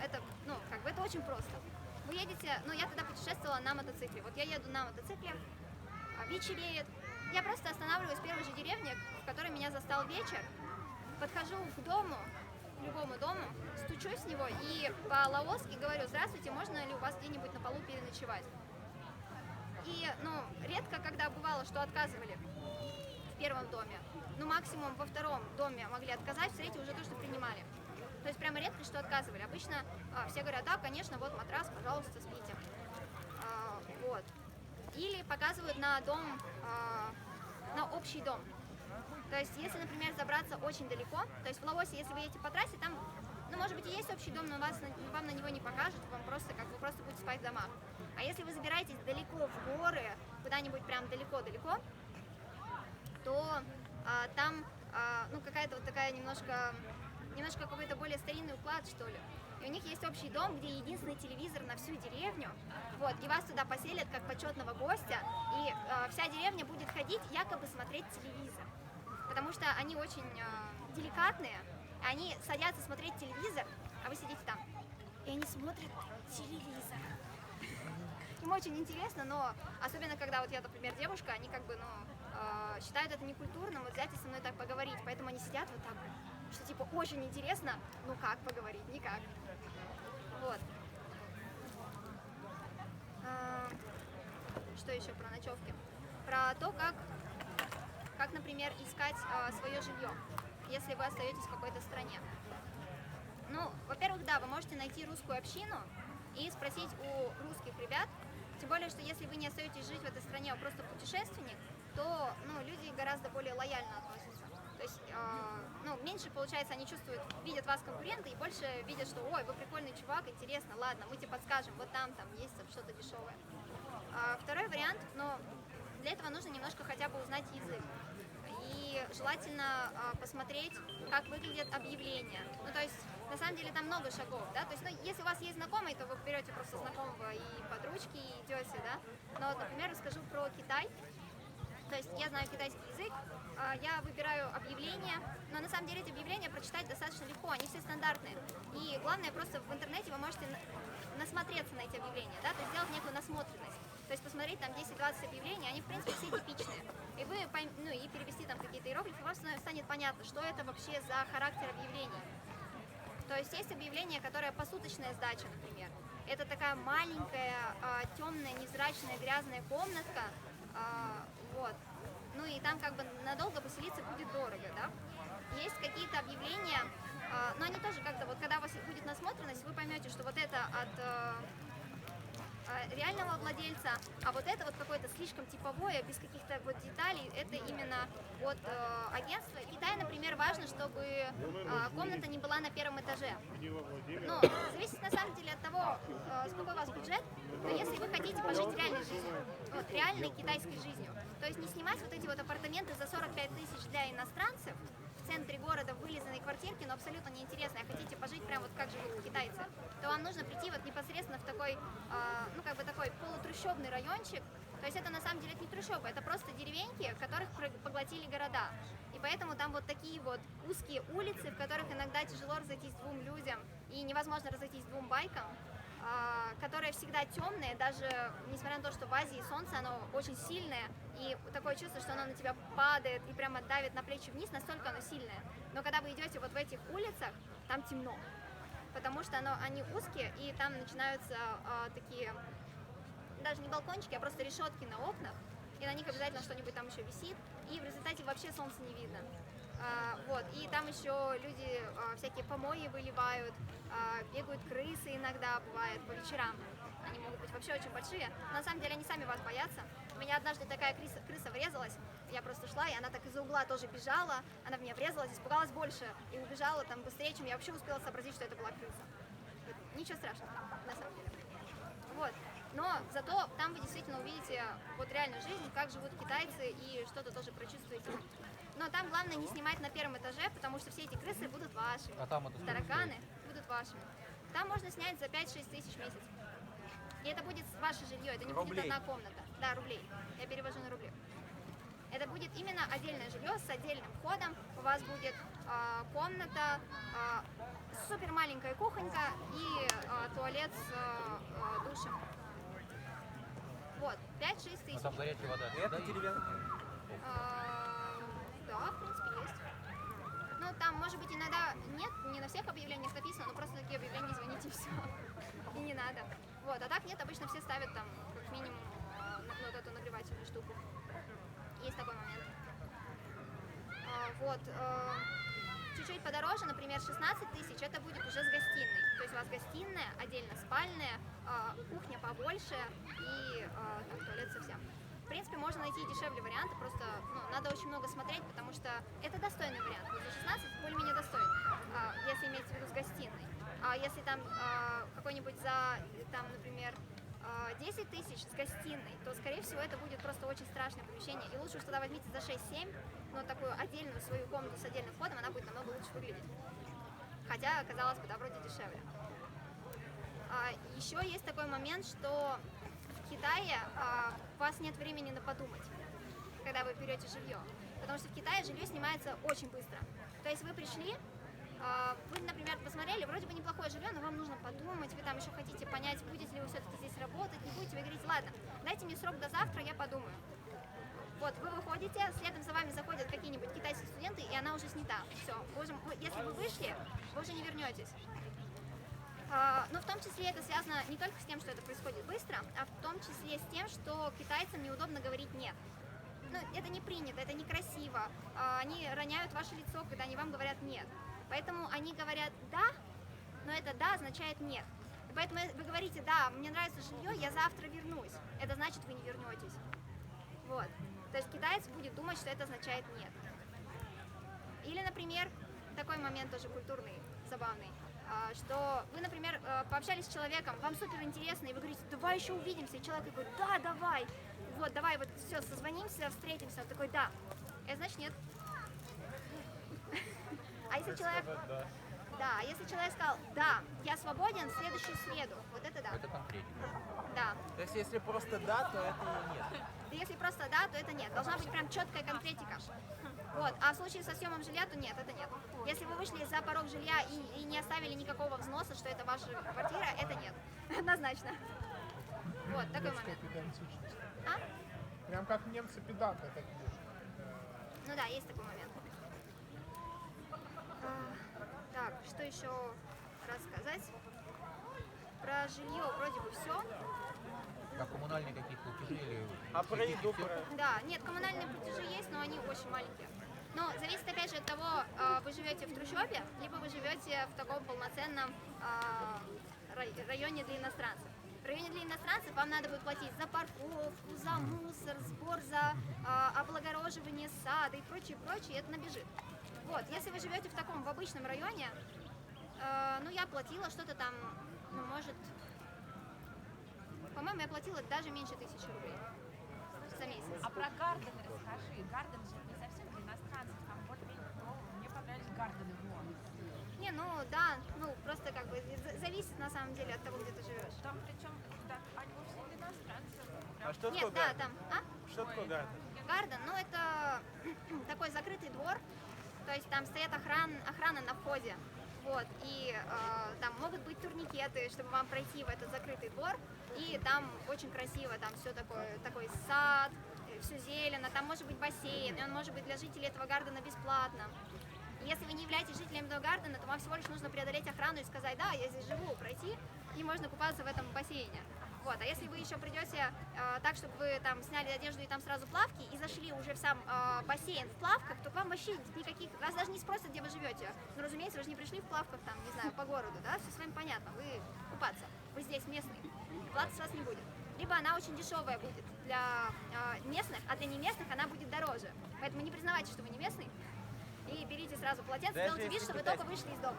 Это, ну, как бы это очень просто. Вы едете, ну, я тогда путешествовала на мотоцикле. Вот я еду на мотоцикле, вечереет. Я просто останавливаюсь в первой же деревне, в которой меня застал вечер. Подхожу к дому, к любому дому, стучусь в него и по-лаоски говорю: здравствуйте, можно ли у вас где-нибудь на полу переночевать? И, ну, редко, когда бывало, что отказывали в первом доме. Ну, максимум во втором доме могли отказать, в третьем уже то, что принимали. То есть прямо редко, что отказывали. Обычно все говорят: да, конечно, вот матрас, пожалуйста, спите. Вот. Или показывают на дом, на общий дом. То есть, если, например, забраться очень далеко, то есть в Лаосе, если вы едете по трассе, там ну, может быть, и есть общий дом, но вам на него не покажут, вам просто, как вы просто будете спать в домах. А если вы забираетесь далеко в горы, куда-нибудь прям далеко-далеко, то там, ну, какая-то вот такая немножко какой-то более старинный уклад, что ли. И у них есть общий дом, где единственный телевизор на всю деревню, вот, и вас туда поселят как почетного гостя, и вся деревня будет ходить якобы смотреть телевизор, потому что они очень деликатные, они садятся смотреть телевизор, а вы сидите там, и они смотрят телевизор. Им очень интересно, но особенно когда вот я, например, девушка, они как бы, ну, считают это некультурным, вот взять и со мной так поговорить, поэтому они сидят вот так, что типа очень интересно, ну как поговорить, никак. Вот. Что еще про ночевки? Про то, как, например, искать свое жилье, если вы остаетесь в какой-то стране. Ну, во-первых, да, вы можете найти русскую общину и спросить у русских ребят, тем более, что если вы не остаетесь жить в этой стране, а просто путешественник, то, ну, люди гораздо более лояльно относятся. То есть, ну, меньше, получается, они чувствуют, видят вас конкурента и больше видят, что, ой, вы прикольный чувак, интересно, ладно, мы тебе подскажем, вот там есть там что-то дешевое. Второй вариант, но для этого нужно немножко хотя бы узнать язык. И желательно посмотреть, как выглядят объявления. Ну, то есть, на самом деле, там много шагов, да, то есть, ну, если у вас есть знакомый, то вы берете просто знакомого и под ручки и идете, да. Но вот, например, расскажу про Китай. То есть я знаю китайский язык, я выбираю объявления, но на самом деле эти объявления прочитать достаточно легко, они все стандартные. И главное, просто в интернете вы можете насмотреться на эти объявления, да, то есть сделать некую насмотренность. То есть посмотреть там 10-20 объявлений, они в принципе все типичные. И вы, ну, и перевести там какие-то иероглифы, у вас станет понятно, что это вообще за характер объявлений. То есть есть объявление, которое посуточная сдача, например. Это такая маленькая, темная, невзрачная, грязная комнатка, вот. Ну и там как бы надолго поселиться будет дорого, да. Есть какие-то объявления, но они тоже как-то, вот когда у вас будет насмотренность, вы поймете, что вот это от реального владельца, а вот это вот какое-то слишком типовое, без каких-то вот деталей, это именно от агентства. В Китае, например, важно, чтобы комната не была на первом этаже. Но зависит на самом деле от того, сколько у вас бюджет, но если вы хотите пожить реальной жизнью, вот, реальной китайской жизнью, то есть не снимать вот эти вот апартаменты за 45 тысяч для иностранцев, в центре города в вылизанной квартирке, но абсолютно неинтересно, а хотите пожить прямо вот как живут китайцы, то вам нужно прийти вот непосредственно в такой, ну как бы такой полутрущобный райончик. То есть это на самом деле не трущобы, это просто деревеньки, которых поглотили города. И поэтому там вот такие вот узкие улицы, в которых иногда тяжело разойтись двум людям и невозможно разойтись двум байкам, которые всегда темные, даже несмотря на то, что в Азии солнце, оно очень сильное, и такое чувство, что оно на тебя падает и прямо давит на плечи вниз, настолько оно сильное. Но когда вы идете вот в этих улицах, там темно, потому что они узкие, и там начинаются такие, даже не балкончики, а просто решетки на окнах, и на них обязательно что-нибудь там еще висит, и в результате вообще солнца не видно. Вот, и там еще люди всякие помои выливают, бегают крысы иногда, бывает, по вечерам. Они могут быть вообще очень большие, но на самом деле они сами вас боятся. У меня однажды такая крыса врезалась, я просто шла, и она так из-за угла тоже бежала, она в меня врезалась, испугалась больше и убежала там быстрее, чем я вообще успела сообразить, что это была крыса. Ничего страшного, на самом деле. Вот. Но зато там вы действительно увидите вот реальную жизнь, как живут китайцы, и что-то тоже прочувствуете. Но там главное не снимать на первом этаже, потому что все эти крысы будут вашими. А там это тараканы будут вашими. Там можно снять за 5-6 тысяч в месяц. И это будет ваше жилье, это не будет одна комната. Да, рублей. Я перевожу на рубли. Это будет именно отдельное жилье с отдельным входом. У вас будет комната, супер маленькая кухонька и туалет с душем. Вот, 5-6 тысяч. А там горячая вода. Это деревянка. Да, в принципе, есть. Ну, там, может быть, иногда нет, не на всех объявлениях написано, но просто такие объявления, звоните, и все. И не надо. Вот, а так нет, обычно все ставят там, как минимум, вот эту нагревательную штуку. Есть такой момент. Вот, чуть-чуть подороже, например, 16 тысяч, это будет уже с гостиной. То есть у вас гостиная, отдельно спальная, кухня побольше и там туалет совсем. В принципе, можно найти и дешевле варианты, просто надо очень много смотреть, потому что это достойный вариант. Вот за 16 более-менее достойный, если имеется в виду с гостиной. А если там какой-нибудь за, там, например, 10 тысяч с гостиной, то, скорее всего, это будет просто очень страшное помещение. И лучше уж тогда возьмите за 6-7, но такую отдельную свою комнату с отдельным входом, она будет намного лучше выглядеть. Хотя, казалось бы, да, вроде дешевле. Еще есть такой момент, что в Китае у вас нет времени на подумать, когда вы берете жилье. Потому что в Китае жилье снимается очень быстро. То есть вы пришли, вы, например, посмотрели, вроде бы неплохое жилье, но вам нужно подумать, вы там еще хотите понять, будете ли вы все-таки здесь работать, не будете, вы говорите, ладно, дайте мне срок до завтра, я подумаю. Вот, вы выходите, следом за вами заходят какие-нибудь китайские студенты, и она уже снята. Все, если вы вышли, вы уже не вернетесь. Но в том числе это связано не только с тем, что это происходит быстро, а в том числе с тем, что китайцам неудобно говорить «нет». Ну, это не принято, это некрасиво. Они роняют ваше лицо, когда они вам говорят «нет». Поэтому они говорят «да», но это «да» означает «нет». И поэтому вы говорите «да, мне нравится жилье, я завтра вернусь». Это значит, вы не вернетесь. Вот. То есть китаец будет думать, что это означает «нет». Или, например, такой момент тоже культурный, забавный, что вы, например, пообщались с человеком, вам супер интересно, и вы говорите, давай еще увидимся, и человек такой, да, давай, вот, давай, вот, все, созвонимся, встретимся, он такой, да, это значит нет. А если человек, да, если человек сказал, да, я свободен в следующую среду, вот это да. Это конкретно. Да. То есть если просто да, то это нет. Если просто да, то это нет. Должна быть прям четкая конкретика. Вот. А в случае со съемом жилья, то нет, это нет. Если вы вышли за порог жилья и не оставили никакого взноса, что это ваша квартира, это нет. Однозначно. Вот, такой момент. Педантичность. А? Прям как немцы педанты такие. Ну да, есть такой момент. Так, что еще рассказать? Про жилье вроде бы все. А коммунальные какие платежи или... А про еду, про... Да, нет, коммунальные платежи есть, но они очень маленькие. Но зависит опять же от того, вы живете в трущобе, либо вы живете в таком полноценном районе для иностранцев. В районе для иностранцев вам надо будет платить за парковку, за мусор, сбор за облагороживание сада и прочее, это набежит. Вот, если вы живете в таком, в обычном районе, ну я платила что-то там, ну может, по-моему, я платила даже меньше 1000 рублей за месяц. А про гардены расскажи. Гарден же не совсем для иностранцев, там более-менее, но мне понравились гардены в Лондоне. Не, ну да, ну просто как бы зависит на самом деле от того, где ты живешь. Там причем, да, они вовсе не для иностранцев. А что Нет, такое да, гарден? там, Что такое гарден? Гарден, ну это такой закрытый двор, то есть там стоят охрана на входе, вот, и там могут быть турникеты, чтобы вам пройти в этот закрытый двор, и там очень красиво, там все такой сад, все зелено, там может быть бассейн, и он может быть для жителей этого гардена бесплатно. И если вы не являетесь жителем этого гардена, то вам всего лишь нужно преодолеть охрану и сказать, да, я здесь живу, пройти, и можно купаться в этом бассейне. Вот. А если вы еще придете так, чтобы вы там сняли одежду и там сразу плавки, и зашли уже в сам бассейн в плавках, то к вам вообще никаких, вас даже не спросят, где вы живете. Ну, разумеется, вы же не пришли в плавках там, не знаю, по городу, да, все с вами понятно, вы купаться, вы здесь местный, платы с вас не будет. Либо она очень дешевая будет для местных, а для неместных она будет дороже. Поэтому не признавайте, что вы не местный, и берите сразу полотенце, Даже делайте вид, если что вы китайский. только вышли из дома.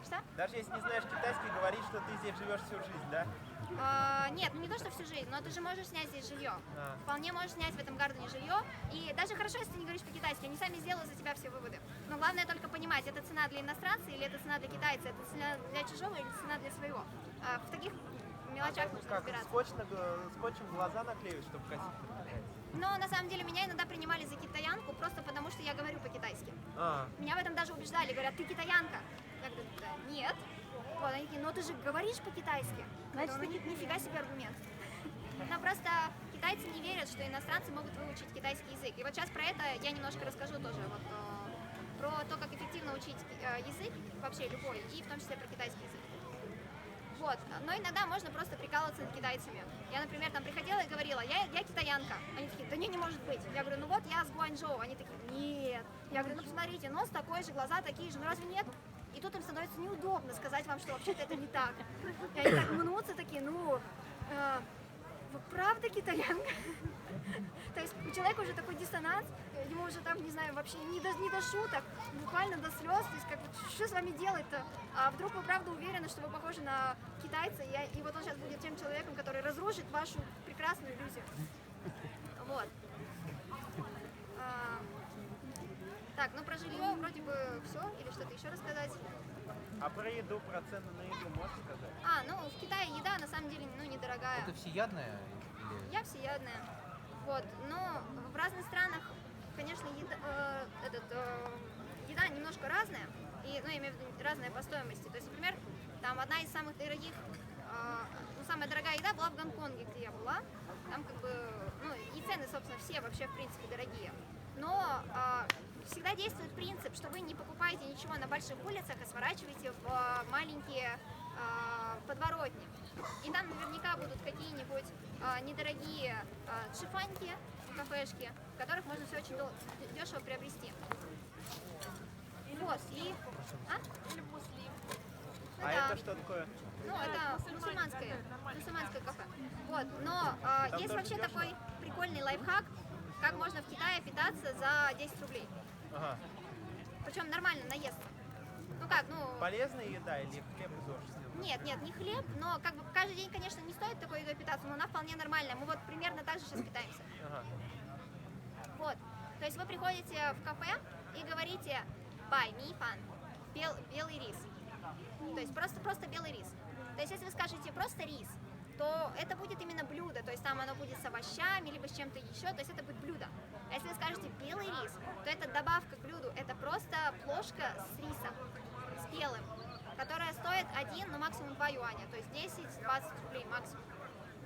Что? Даже если не знаешь китайский, говорить, что ты здесь живешь всю жизнь, да? Нет, ну не то, что всю жизнь, но ты же можешь снять здесь жилье. А. Вполне можешь снять в этом гардене жилье. И даже хорошо, если ты не говоришь по-китайски, они сами сделают за тебя все выводы. Но главное только понимать, это цена для иностранца или это цена для китайца, это цена для чужого или цена для своего. В таких мелочах нужно Как, разбираться. скотчем глаза наклеивать, чтобы косить не потерять? Но на самом деле меня иногда принимали за китаянку просто потому, что я говорю по-китайски. А, Меня в этом даже убеждали, говорят, ты китаянка. Я говорю, да, нет. Вот, они такие, но ты же говоришь по-китайски. Значит, Ну, нифига себе аргумент. Но просто китайцы не верят, что иностранцы могут выучить китайский язык. И вот сейчас про это я немножко расскажу тоже, вот, про то, как эффективно учить язык, вообще любой, и в том числе про китайский язык. Вот, но иногда можно просто прикалываться над китайцами. Я, например, там приходила и говорила, я китаянка. Они такие, да не может быть. Я говорю, ну вот я с Гуанчжоу. Они такие, нет. Я говорю, ну посмотрите, нос такой же, глаза такие же, ну разве нет? И тут им становится неудобно сказать вам, что вообще-то это не так. И они так мнутся такие, ну, вы правда китаянка? То есть у человека уже такой диссонанс, ему уже там, не знаю, вообще не до шуток, буквально до слез, то есть как бы, что с вами делать-то? А вдруг вы правда уверены, что вы похожи на китайца, и вот он сейчас будет тем человеком, который разрушит вашу прекрасную иллюзию. Вот. Так, ну про жилье вроде бы все, или что-то еще рассказать? А про еду, про цены на еду можешь сказать? Ну в Китае еда на самом деле, ну, недорогая. Это всеядная? Или... Я всеядная. Вот, но в разных странах, конечно, еда немножко разная, и, ну, я имею в виду разная по стоимости. То есть, например, там одна из самых дорогих, ну, самая дорогая еда была в Гонконге, где я была. Там как бы, ну, и цены, собственно, все вообще, в принципе, дорогие. Но всегда действует принцип, что вы не покупаете ничего на больших улицах, а сворачиваете в маленькие подворотни. И там наверняка будут какие-нибудь недорогие шифаньки, кафешки, в которых можно все очень дешево приобрести. Вот, и... Или муслим. Ну, А да. это что такое? Ну, это мусульманское кафе. Вот, но есть тоже вообще дешево? такой прикольный лайфхак, как можно в Китае питаться за 10 рублей. Ага. Причем нормально наесться. Ну как, ну... Полезная еда или хлеб из овощей? Нет, не хлеб, но как бы каждый день, конечно, не стоит такой едой питаться, но она вполне нормальная. Мы вот примерно так же сейчас питаемся. Ага. Вот. То есть вы приходите в кафе и говорите «бай ми фан», белый рис. То есть просто белый рис. То есть если вы скажете просто рис, то это будет именно блюдо, то есть там оно будет с овощами, либо с чем-то еще, то есть это будет блюдо. А если вы скажете белый рис, то это добавка к блюду, это просто плошка с рисом, с белым, которая стоит 1, ну максимум 2 юаня, то есть 10-20 рублей максимум,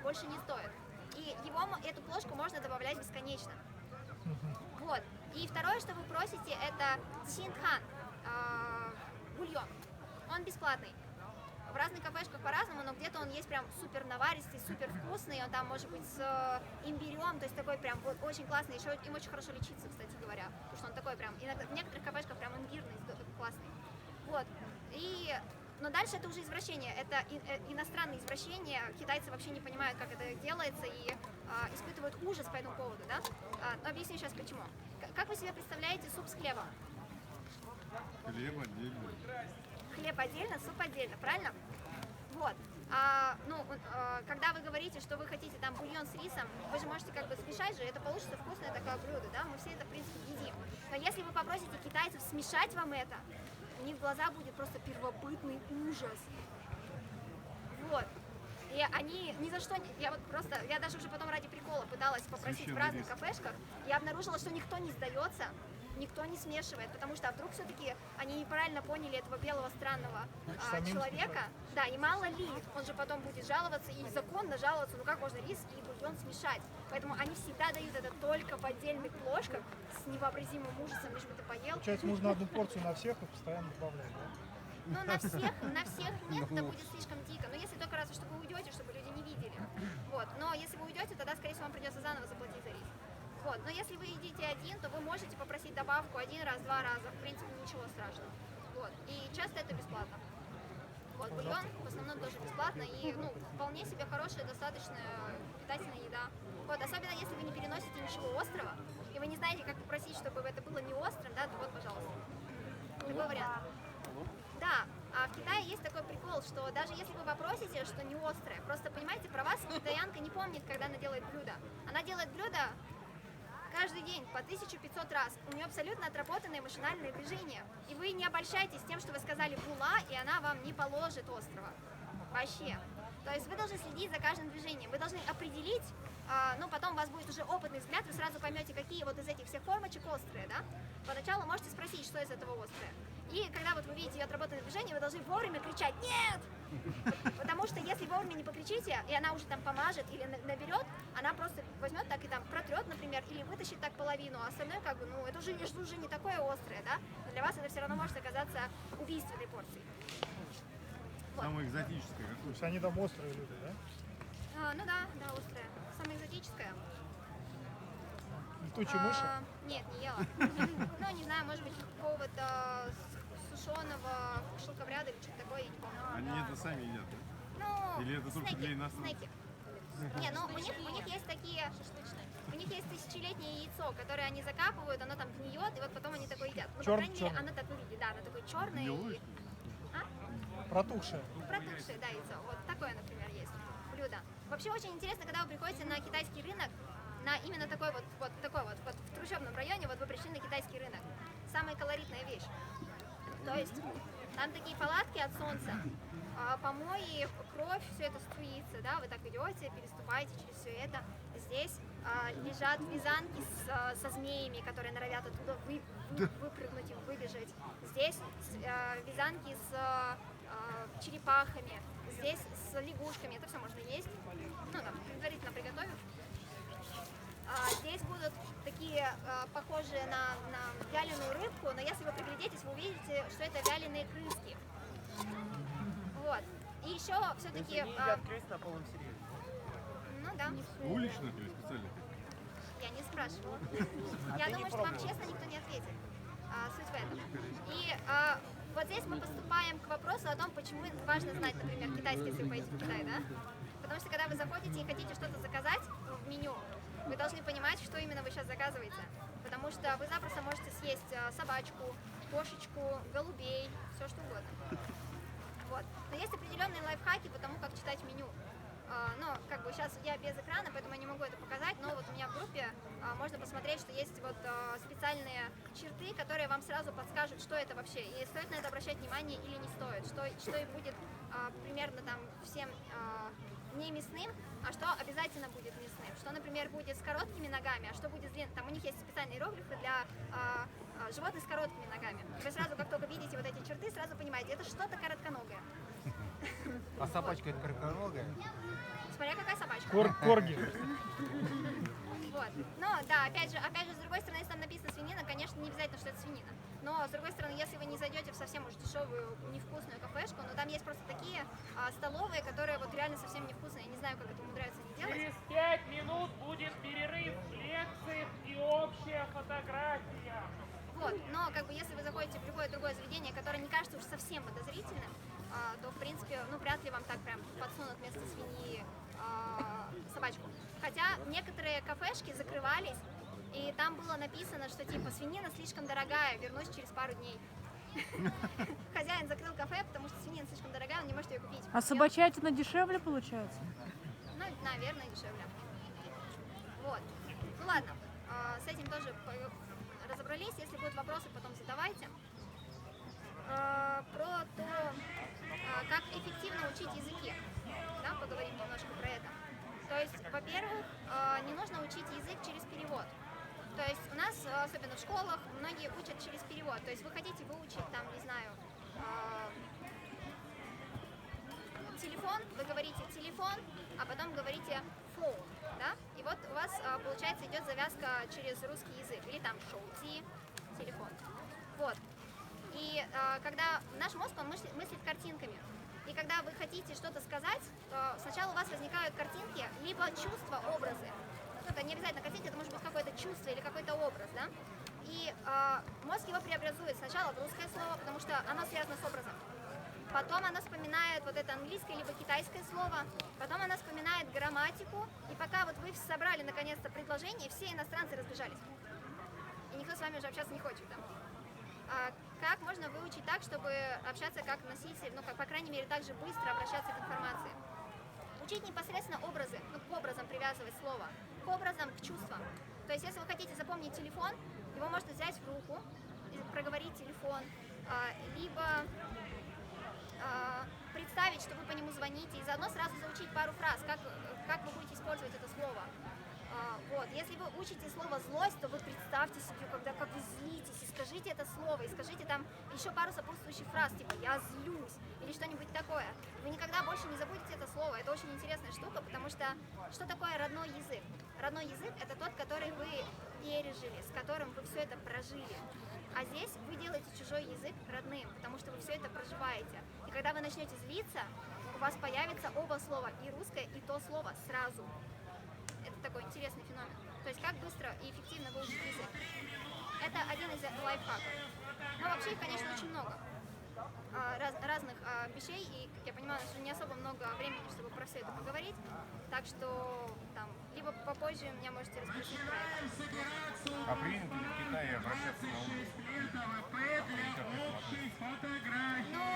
больше не стоит. И эту плошку можно добавлять бесконечно. Вот. И второе, что вы просите, это синтхан, бульон. Он бесплатный. В разных кафешках по-разному, но где-то он есть прям супер наваристый, супер вкусный, он там может быть с имбирем, то есть такой прям вот очень классный, еще им очень хорошо лечится, кстати говоря, потому что он такой прям, иногда в некоторых кафешках прям имбирный, классный. Вот, но дальше это уже извращение, это иностранные извращения, китайцы вообще не понимают, как это делается, и испытывают ужас по этому поводу, да? Но объясню сейчас почему. Как вы себе представляете суп с хлебом? Хлеб отдельно. Хлеб отдельно, суп отдельно, правильно? Вот. Когда вы говорите, что вы хотите там бульон с рисом, вы же можете как бы смешать же, это получится вкусное такое блюдо, да? Мы все это, в принципе, едим. Но если вы попросите китайцев смешать вам это, у них в глаза будет просто первобытный ужас. Вот. И они ни за что не... Я даже уже потом ради прикола пыталась попросить в разных кафешках, я обнаружила, что никто не сдается, никто не смешивает, потому что вдруг все-таки они неправильно поняли этого белого странного человека. Да, и мало ли, он же потом будет жаловаться и законно жаловаться, ну как можно рис и бульон смешать. Поэтому они всегда дают это только в отдельных ложках с невообразимым ужасом, лишь бы ты поел. Получается, нужно одну порцию на всех и постоянно добавлять, да? Ну, на всех нет, это будет слишком дико. Но если только разве что вы уйдете, чтобы люди не видели. Вот. Но если вы уйдете, тогда, скорее всего, вам придется заново заплатить за рис. Вот. Но если вы едите один, то вы можете попросить добавку 1 раз, 2 раза. В принципе, ничего страшного. Вот. И часто это бесплатно. Вот. Бульон в основном тоже бесплатно. И, ну, вполне себе хорошая, достаточно питательная еда. Вот. Особенно, если вы не переносите ничего острого, и вы не знаете, как попросить, чтобы это было не острым, да, то вот, пожалуйста. Такой вариант. Да, а в Китае есть такой прикол, что даже если вы попросите, что не острое, просто, понимаете, про вас китаянка не помнит, когда она делает блюдо. Она делает блюдо каждый день по 1500 раз. У нее абсолютно отработанные машинальные движения. И вы не обольщайтесь тем, что вы сказали «була», и она вам не положит острого. Вообще. То есть вы должны следить за каждым движением. Вы должны определить, ну потом у вас будет уже опытный взгляд, вы сразу поймете, какие вот из этих всех формочек острые, да? Поначалу можете спросить, что из этого острое. И когда вот вы видите ее отработанное движение, вы должны вовремя кричать «нет!». Потому что если вовремя не покричите, и она уже там помажет или наберет, она просто возьмет так и там протрет, например, или вытащит так половину, а остальное как бы, ну это уже не такое острое, да? Но для вас это все равно может оказаться убийственной порцией. Вот. Самое экзотическое какое? То есть они там острые люди, да? Ну да, острое. Самое экзотическое. Летучие мыши? Нет, не ела. Ну, не знаю, может быть, какого-то сушеного шелковряда или что-то такое, я не помню. Они это сами едят, да? Ну, Или это только снеки, для иностранцев? снеки. Не, ну у них есть такие, у них есть тысячелетнее яйцо, которое они закапывают, оно там гниет, и вот потом они такое едят. Ну, по крайней мере, оно так выглядит, да, оно такое черное и... Протухшая. Протухшее, да, яйцо. Вот такое, например, есть блюдо. Вообще очень интересно, когда вы приходите на китайский рынок, на именно такой вот в трущобном районе, вот вы пришли на китайский рынок. Самая колоритная вещь. То есть там такие палатки от солнца, помои, кровь, все это струится, да, вы так идете, переступаете через все это. Здесь лежат вязанки со змеями, которые норовят оттуда выпрыгнуть и выбежать. Здесь вязанки с черепахами, здесь с лягушками, это все можно есть, ну там, предварительно приготовив. Здесь будут такие похожие на вяленую рыбку, но если вы приглядитесь, вы увидите, что это вяленые крыски. Вот. И еще То есть все-таки... они едят крыс на полном серьезе. Ну да, Уличных или специальных? я не спрашивала. Я думаю, что вам честно никто не ответит. Суть в этом. И вот здесь мы поступаем к вопросу о том, почему важно знать, например, китайский, если вы поедете в Китай, да? Потому что когда вы заходите и хотите что-то заказать в меню, вы должны понимать, что именно вы сейчас заказываете. Потому что вы запросто можете съесть собачку, кошечку, голубей, все что угодно. Вот. Но есть определенные лайфхаки по тому, как читать меню. Но как бы сейчас я без экрана, поэтому я не могу это показать, но вот у меня в группе можно посмотреть, что есть вот специальные черты, которые вам сразу подскажут, что это вообще, и стоит на это обращать внимание или не стоит, что и будет примерно там всем не мясным, а что обязательно будет мясным, что, например, будет с короткими ногами, а что будет с длинными. Там у них есть специальные иероглифы для животных с короткими ногами. Вы сразу, как только видите вот эти черты, сразу понимаете, это что-то коротконогое. А собачка это коротконогая? Смотря какая собачка. Корги. Вот. Но да, опять же, с другой стороны, если там написано свинина, конечно, не обязательно, что это свинина. Но с другой стороны, если вы не зайдете в совсем уж дешевую, невкусную кафешку, но там есть просто такие столовые, которые вот реально совсем невкусные. Я не знаю, как это умудряются не делать. Через 5 минут будет перерыв в лекциях и общая фотография. Вот, но как бы если вы заходите в любое другое заведение, которое не кажется уж совсем подозрительным, то в принципе, ну вряд ли вам так прям подсунут вместо свиньи собачку. Хотя некоторые кафешки закрывались, и там было написано, что типа свинина слишком дорогая, вернусь через пару дней. Хозяин закрыл кафе, потому что свинина слишком дорогая, он не может ее купить. А собачатина дешевле получается? Ну, наверное, дешевле. Вот. Ну ладно, с этим тоже разобрались. Если будут вопросы, потом задавайте. Про то, как эффективно учить языки. Да, поговорим немножко про это. То есть, во-первых, не нужно учить язык через перевод. То есть у нас, особенно в школах, многие учат через перевод. То есть вы хотите выучить, там, не знаю, телефон, вы говорите телефон, а потом говорите phone, да? И вот у вас, получается, идет завязка через русский язык. Или там шоути, телефон. Вот. И когда наш мозг, он мыслит картинками. И когда вы хотите что-то сказать, то сначала у вас возникают картинки, либо чувства, образы. Ну, это не обязательно картинки, это может быть какое-то чувство или какой-то образ, да? И мозг его преобразует сначала в русское слово, потому что оно связано с образом. Потом она вспоминает вот это английское либо китайское слово, потом она вспоминает грамматику, и пока вот вы собрали наконец-то предложение, все иностранцы разбежались. И никто с вами уже общаться не хочет, да? Как можно выучить так, чтобы общаться как носитель, ну, как, по крайней мере, так же быстро обращаться к информации? Учить непосредственно образы, ну, к образам привязывать слово, к образам, к чувствам. То есть, если вы хотите запомнить телефон, его можно взять в руку, и проговорить телефон, либо представить, что вы по нему звоните, и заодно сразу заучить пару фраз, как вы будете использовать это слово. Вот. Если вы учите слово «злость», то вы представьте себе, как вы злитесь, и скажите это слово, и скажите там еще пару сопутствующих фраз, типа «я злюсь» или что-нибудь такое. Вы никогда больше не забудете это слово. Это очень интересная штука, потому что такое родной язык? Родной язык — это тот, который вы пережили, с которым вы все это прожили. А здесь вы делаете чужой язык родным, потому что вы все это проживаете. И когда вы начнете злиться, у вас появится оба слова, и русское, и то слово сразу. Это такой интересный феномен. То есть как быстро и эффективно выучить язык. Это один из лайфхаков. Но вообще их, конечно, очень много. разных вещей, и, как я понимаю, у нас уже не особо много времени, чтобы про все это поговорить, так что там, либо попозже меня можете расспросить про это. А принято ли в Китае обращаться на улице? Но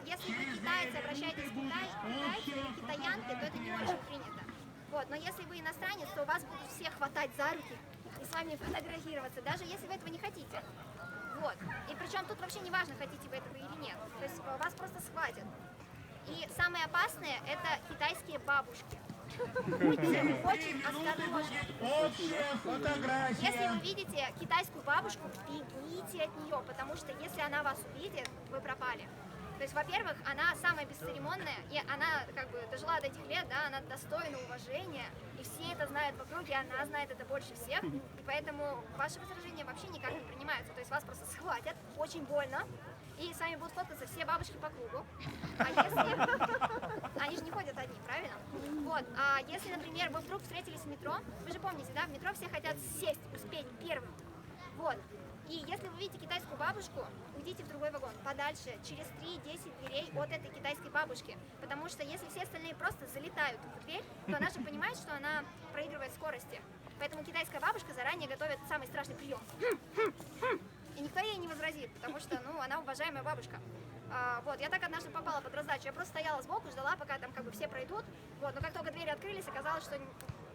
если вы китайцы, обращаетесь к китайцу или китаянке, то это не очень принято. Вот, но если вы иностранец, то вас будут все хватать за руки и с вами фотографироваться, даже если вы этого не хотите. Вот. И причем тут вообще не важно, хотите вы этого или нет. То есть вас просто схватят. И самые опасные — это китайские бабушки. Будьте очень осторожны. Если вы видите китайскую бабушку, бегите от нее, потому что если она вас увидит, вы пропали. То есть, во-первых, она самая бесцеремонная, и она как бы дожила до этих лет, да, она достойна уважения, и все это знают в округе, она знает это больше всех, и поэтому ваши возражения вообще никак не принимаются. То есть вас просто схватят, очень больно, и с вами будут фоткаться все бабушки по кругу. А если... Они же не ходят одни, правильно? Вот. А если, например, вы вдруг встретились в метро, вы же помните, да, в метро все хотят сесть, успеть первым. Вот. И если вы видите китайскую бабушку, уйдите в другой вагон, подальше, через 3-10 дверей от этой китайской бабушки. Потому что если все остальные просто залетают в дверь, то она же понимает, что она проигрывает скорости. Поэтому китайская бабушка заранее готовит самый страшный прием. И никто ей не возразит, потому что, ну, она уважаемая бабушка. Вот, я так однажды попала под раздачу. Я просто стояла сбоку, ждала, пока там как бы все пройдут. Вот, но как только двери открылись, оказалось, что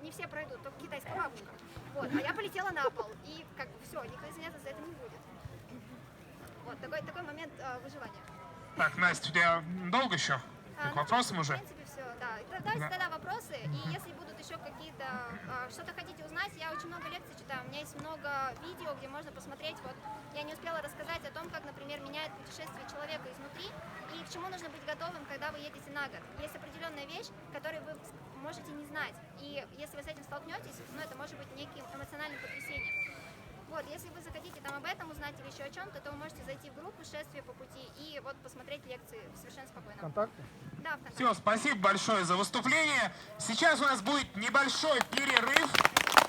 не все пройдут, только китайская бабушка. Вот, а я полетела на пол, и как бы все, никто извиняться за это не будет. Вот, такой момент выживания. Так, Настя, у тебя долго еще? К вопросам уже? В принципе, все, да. Давайте тогда вопросы, и если будут еще какие-то, что-то хотите узнать, я очень много лекций читаю, у меня есть много видео, где можно посмотреть, вот, я не успела рассказать о том, как, например, меняет путешествие человека изнутри, и к чему нужно быть готовым, когда вы едете на год. Есть определенная вещь, которую вы можете не знать, и если вы с этим столкнетесь, ну, это может быть неким эмоциональным потрясением. Вот, если вы захотите там об этом узнать или еще о чем-то, то вы можете зайти в группу «Шествие по пути» и вот посмотреть лекции совершенно спокойно. Контакты? Да, ВКонтакте. Все, спасибо большое за выступление. Сейчас у нас будет небольшой перерыв.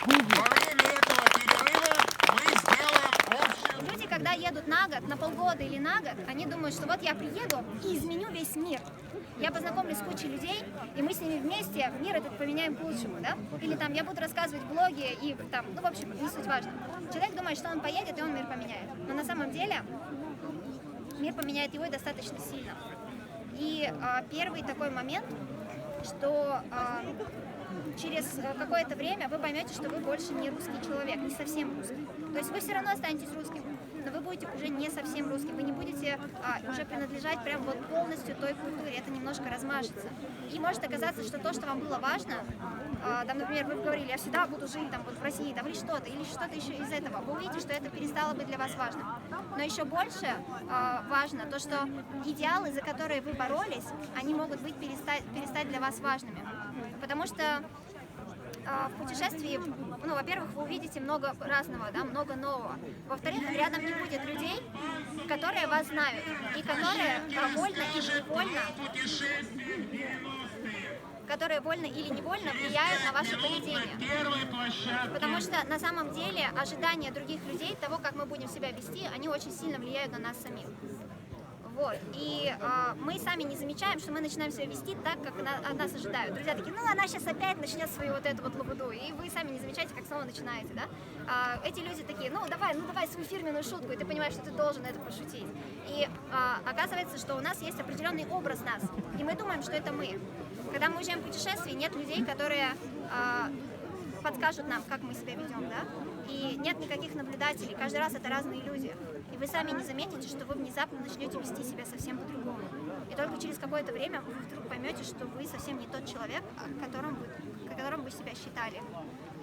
Во время этого перерыва мы сделаем общее... Люди, когда едут на год, на полгода или на год, они думают, что вот я приеду и изменю весь мир. Я познакомлюсь с кучей людей, и мы с ними вместе мир этот поменяем к лучшему, да? Или там я буду рассказывать в блоге, и там, ну, в общем, не суть важно. Человек думает, что он поедет, и он мир поменяет. Но на самом деле мир поменяет его и достаточно сильно. И первый такой момент, что через какое-то время вы поймете, что вы больше не русский человек, не совсем русский. То есть вы все равно останетесь русским, но вы будете уже не совсем русским, вы не будете уже принадлежать прям вот полностью той культуре, это немножко размажется. И может оказаться, что то, что вам было важно, там, например, вы говорили, я всегда буду жить там, вот в России, там, или что-то еще из этого, вы увидите, что это перестало быть для вас важным. Но еще больше важно то, что идеалы, за которые вы боролись, они могут быть перестать для вас важными. Потому что в путешествии, ну, во-первых, вы увидите много разного, да, много нового. Во-вторых, рядом не будет людей, которые вас знают, и которые вольно или невольно влияют на ваше поведение. Потому что на самом деле ожидания других людей, того, как мы будем себя вести, они очень сильно влияют на нас самих. Вот. И мы сами не замечаем, что мы начинаем себя вести так, как от нас ожидают. Друзья такие, ну она сейчас опять начнет свою вот эту вот лабуду, и вы сами не замечаете, как снова начинаете, да? Эти люди такие, ну давай свою фирменную шутку, и ты понимаешь, что ты должен это пошутить. И оказывается, что у нас есть определенный образ нас, и мы думаем, что это мы. Когда мы уезжаем в путешествие, нет людей, которые подскажут нам, как мы себя ведем, да? И нет никаких наблюдателей, каждый раз это разные люди. И вы сами не заметите, что вы внезапно начнете вести себя совсем по-другому. И только через какое-то время вы вдруг поймете, что вы совсем не тот человек, которым вы себя считали.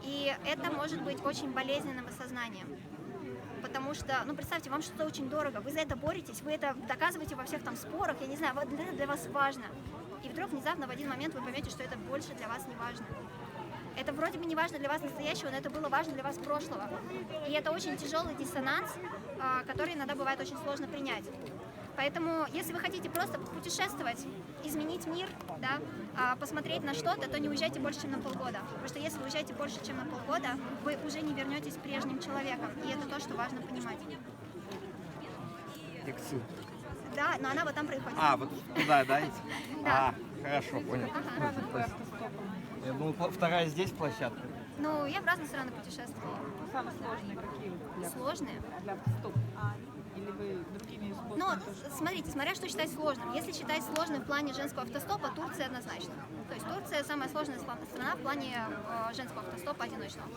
И это может быть очень болезненным осознанием. Потому что, ну, представьте, вам что-то очень дорого, вы за это боретесь, вы это доказываете во всех там спорах, я не знаю, вот это для вас важно. И вдруг внезапно в один момент вы поймете, что это больше для вас не важно. Это вроде бы не важно для вас настоящего, но это было важно для вас прошлого. И это очень тяжелый диссонанс, который иногда бывает очень сложно принять. Поэтому, если вы хотите просто путешествовать, изменить мир, да, посмотреть на что-то, то не уезжайте больше, чем на полгода. Потому что если вы уезжаете больше, чем на полгода, вы уже не вернетесь прежним человеком. И это то, что важно понимать. Да, но она вот там происходит. А, вот туда, да? Да. Хорошо, понял. Ага. Я думал, вторая здесь площадка. Ну, я в разные страны путешествовала. Самые сложные какие для, Сложные. для автостоп? Или вы другими способами? Но смотрите, смотря что считать сложным. Если считать сложным в плане женского автостопа, Турция однозначно. То есть Турция самая сложная страна в плане женского автостопа одиночного.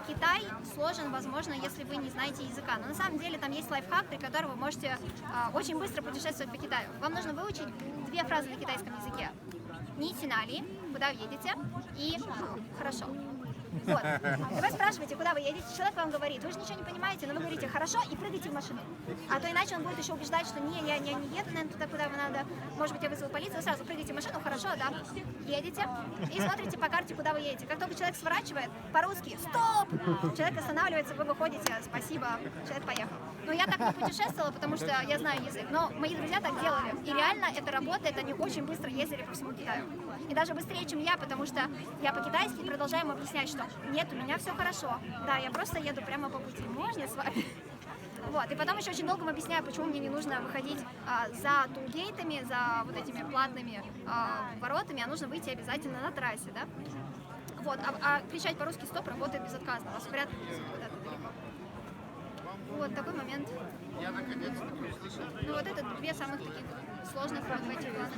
Китай сложен, возможно, если вы не знаете языка. Но на самом деле там есть лайфхак, при котором вы можете очень быстро путешествовать по Китаю. Вам нужно выучить 2 фразы на китайском языке. Ни синали, куда вы едете, и хорошо. Вот. И вы спрашиваете, куда вы едете, человек вам говорит, вы же ничего не понимаете, но вы говорите хорошо и прыгайте в машину. А то иначе он будет еще убеждать, что не, я не еду, наверное, туда, куда вам надо. Может быть, я вызову полицию, вы сразу прыгаете в машину, хорошо, да, едете и смотрите по карте, куда вы едете. Как только человек сворачивает, по-русски стоп! Человек останавливается, вы выходите, спасибо, человек поехал. Но я так не путешествовала, потому что я знаю язык, но мои друзья так делали. И реально это работает, они очень быстро ездили по всему Китаю. И даже быстрее, чем я, потому что я по-китайски продолжаю им объяснять, что нет, у меня все хорошо. Да, я просто еду прямо по пути. Можно с вами? Вот. И потом еще очень долго им объясняю, почему мне не нужно выходить за тулгейтами, за вот этими платными воротами, а нужно выйти обязательно на трассе, да? Вот. А кричать по-русски стоп работает безотказно. Вас вряд ли везут куда-то далеко. Вот такой момент. Ну вот это 2 самых таких сложных вот в этих планах.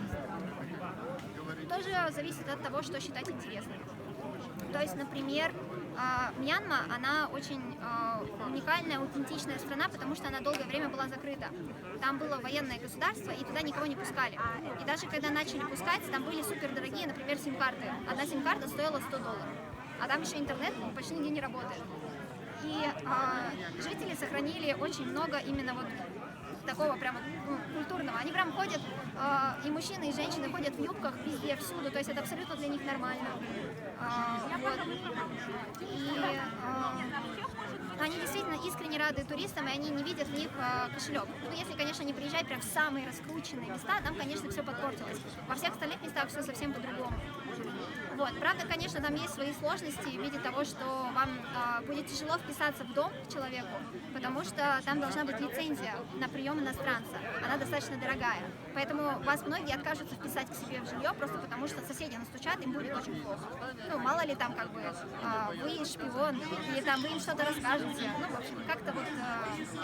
Тоже зависит от того, что считать интересным. То есть, например, Мьянма, она очень уникальная, аутентичная страна, потому что она долгое время была закрыта. Там было военное государство, и туда никого не пускали. И даже когда начали пускать, там были супердорогие, например, сим-карты. Одна сим-карта стоила $100, а там еще интернет почти нигде не работает. И жители сохранили очень много именно вот такого прямо культурного. Они прям ходят, и мужчины, и женщины ходят в юбках везде, всюду, то есть это абсолютно для них нормально. Вот. И они действительно искренне рады туристам, и они не видят в них кошелек. Ну, если, конечно, не приезжать прям в самые раскрученные места, там, конечно, все подпортилось. Во всех остальных местах все совсем по-другому. Вот. Правда, конечно, там есть свои сложности в виде того, что вам будет тяжело вписаться в дом к человеку, потому что там должна быть лицензия на прием иностранца. Она достаточно дорогая. Поэтому вас многие откажутся вписать к себе в жилье, просто потому что соседи настучат, им будет очень плохо. Ну, мало ли там как бы вы шпион, или там вы им что-то расскажете. Ну, в общем, как-то вот